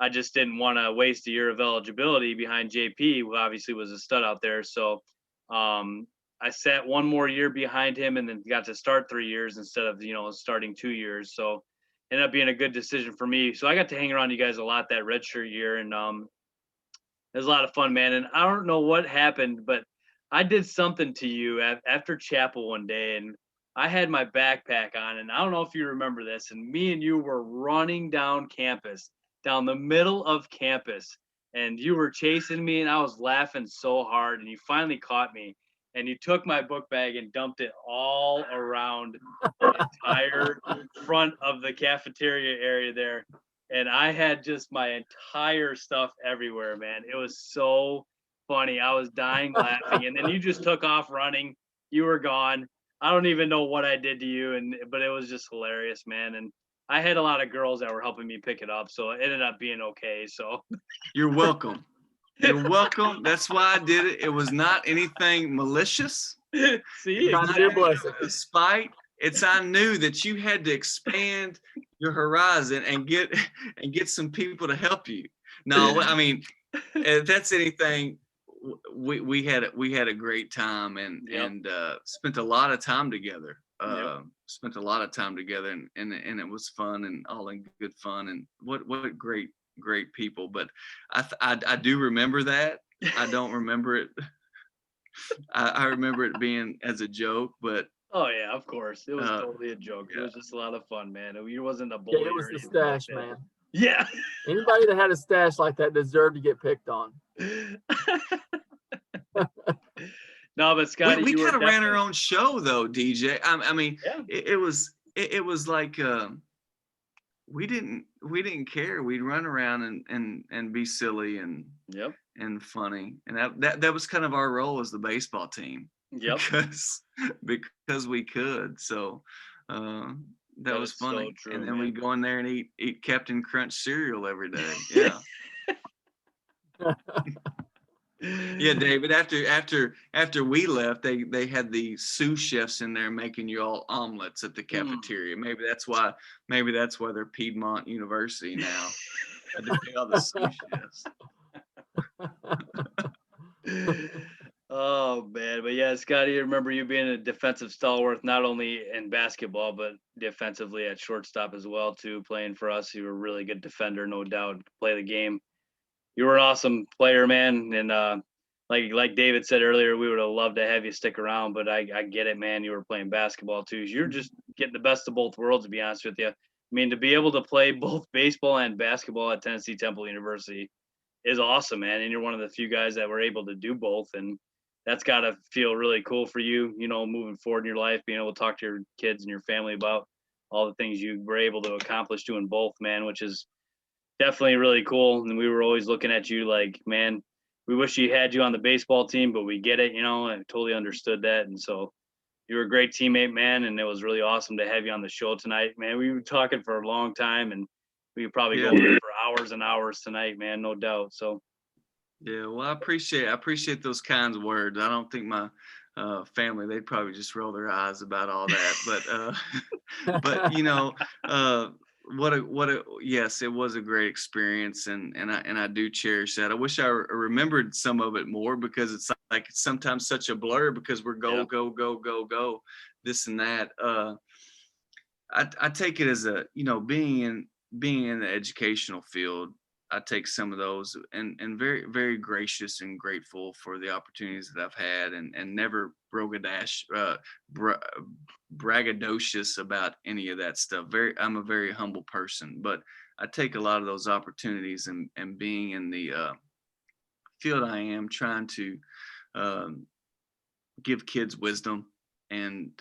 I just didn't want to waste a year of eligibility behind JP, who obviously was a stud out there. So I sat one more year behind him and then got to start 3 years instead of, starting 2 years. So ended up being a good decision for me. So I got to hang around you guys a lot that redshirt year, and it was a lot of fun, man. And I don't know what happened, but I did something to you after chapel one day, and I had my backpack on, and I don't know if you remember this, and me and you were running down campus, down the middle of campus, and you were chasing me, and I was laughing so hard, and you finally caught me, and you took my book bag and dumped it all around the entire front of the cafeteria area there. And I had just my entire stuff everywhere, man. It was so funny. I was dying laughing, and then you just took off running. You were gone. I don't even know what I did to you, but it was just hilarious, man. And I had a lot of girls that were helping me pick it up, so it ended up being okay. So You're welcome. You're welcome. That's why I did it. It was not anything malicious. see, Trying to be a blessing. Despite I knew that you had to expand your horizon and get some people to help you. No, I mean, if that's anything, we had a great time and spent a lot of time together. Spent a lot of time together, and it was fun and all in good fun. And what great people. But I do remember that. I don't remember it. I remember it being as a joke, but oh yeah, of course, it was totally a joke. Yeah. It was just a lot of fun, man. It wasn't a bully. Yeah, it was the stash, man. Yeah. Anybody that had a stash like that deserved to get picked on. No, but Scottie, we kind of ran our own show though, DJ. I mean, yeah. it was like we didn't care. We'd run around and be silly and and funny, and that was kind of our role as the baseball team. Yep. Because we could. So that was funny. So true, and then we'd go in there and eat Captain Crunch cereal every day. Yeah. Yeah, David. After we left, they had the sous chefs in there making you all omelets at the cafeteria. Maybe that's why they're Piedmont University now. Had to pay all the sous chefs. Oh man, but yeah, Scottie, I remember you being a defensive stalwart, not only in basketball but defensively at shortstop as well too. Playing for us, you were a really good defender, no doubt. Play the game. You were an awesome player, man, and like David said earlier, we would have loved to have you stick around, but I get it, man. You were playing basketball too. You're just getting the best of both worlds, to be honest with you. I mean, to be able to play both baseball and basketball at Tennessee Temple University is awesome, man. And you're one of the few guys that were able to do both, and that's got to feel really cool for you, moving forward in your life, being able to talk to your kids and your family about all the things you were able to accomplish doing both, man, which is definitely really cool. And we were always looking at you like, man, we wish you had you on the baseball team, but we get it, I totally understood that. And so you were a great teammate, man, and it was really awesome to have you on the show tonight, man. We were talking for a long time, and we could probably go on for hours and hours tonight, man, no doubt. So yeah, well, I appreciate those kinds of words. I don't think my family, they'd probably just roll their eyes about all that, but yes, it was a great experience, and I do cherish that. I wish I remembered some of it more, because it's like it's sometimes such a blur because we're go this and that. I take it as a being in the educational field. I take some of those and very, very gracious and grateful for the opportunities that I've had, and never braggadocious about any of that stuff. I'm a very humble person, but I take a lot of those opportunities and being in the field I am, trying to give kids wisdom. And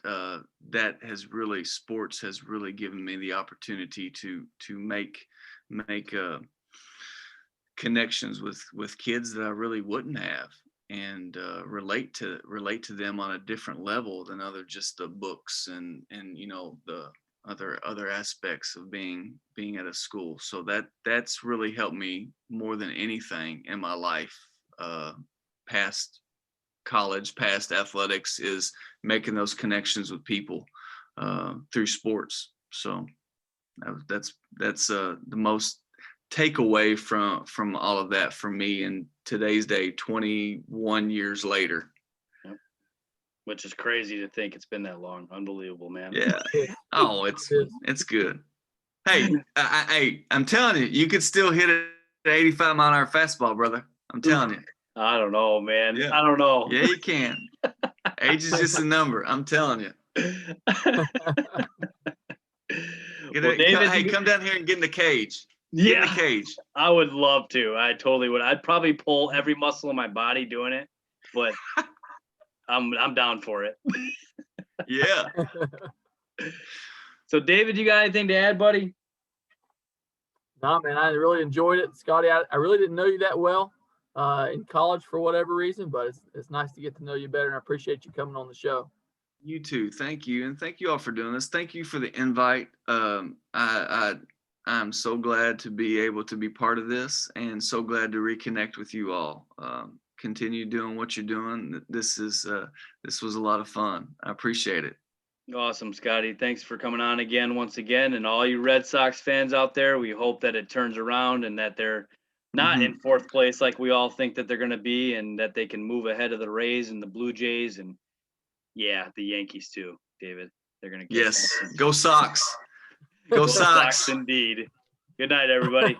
sports has really given me the opportunity to make connections with kids that I really wouldn't have, and relate to them on a different level than just the books and the other aspects of being at a school. So that's really helped me more than anything in my life, past college, past athletics, is making those connections with people through sports. So that's the most takeaway from all of that for me in today's day, 21 years later. Which is crazy to think it's been that long. Unbelievable, man. Yeah. Oh, it's good. Hey, I'm telling you, you could still hit it at 85 mile an hour fastball, brother. I'm telling you. I don't know, man. Yeah. I don't know. Yeah, you can. Age is just a number. I'm telling you. Well, David, come down here and get in the cage. Yeah, get in the cage. I would love to. I totally would. I'd probably pull every muscle in my body doing it, but I'm down for it. Yeah. So, David, you got anything to add, buddy? No, man, I really enjoyed it. Scottie, I really didn't know you that well in college for whatever reason, but it's nice to get to know you better, and I appreciate you coming on the show. You too. Thank you. And thank you all for doing this. Thank you for the invite. I'm so glad to be able to be part of this and so glad to reconnect with you all. Continue doing what you're doing. This was a lot of fun. I appreciate it. Awesome, Scottie. Thanks for coming on again, once again. And all you Red Sox fans out there, we hope that it turns around and that they're not in fourth place like we all think that they're going to be, and that they can move ahead of the Rays and the Blue Jays and, yeah, the Yankees too, David. They're going to get Yes. Go Sox. Go Sox. Sox indeed. Good night, everybody.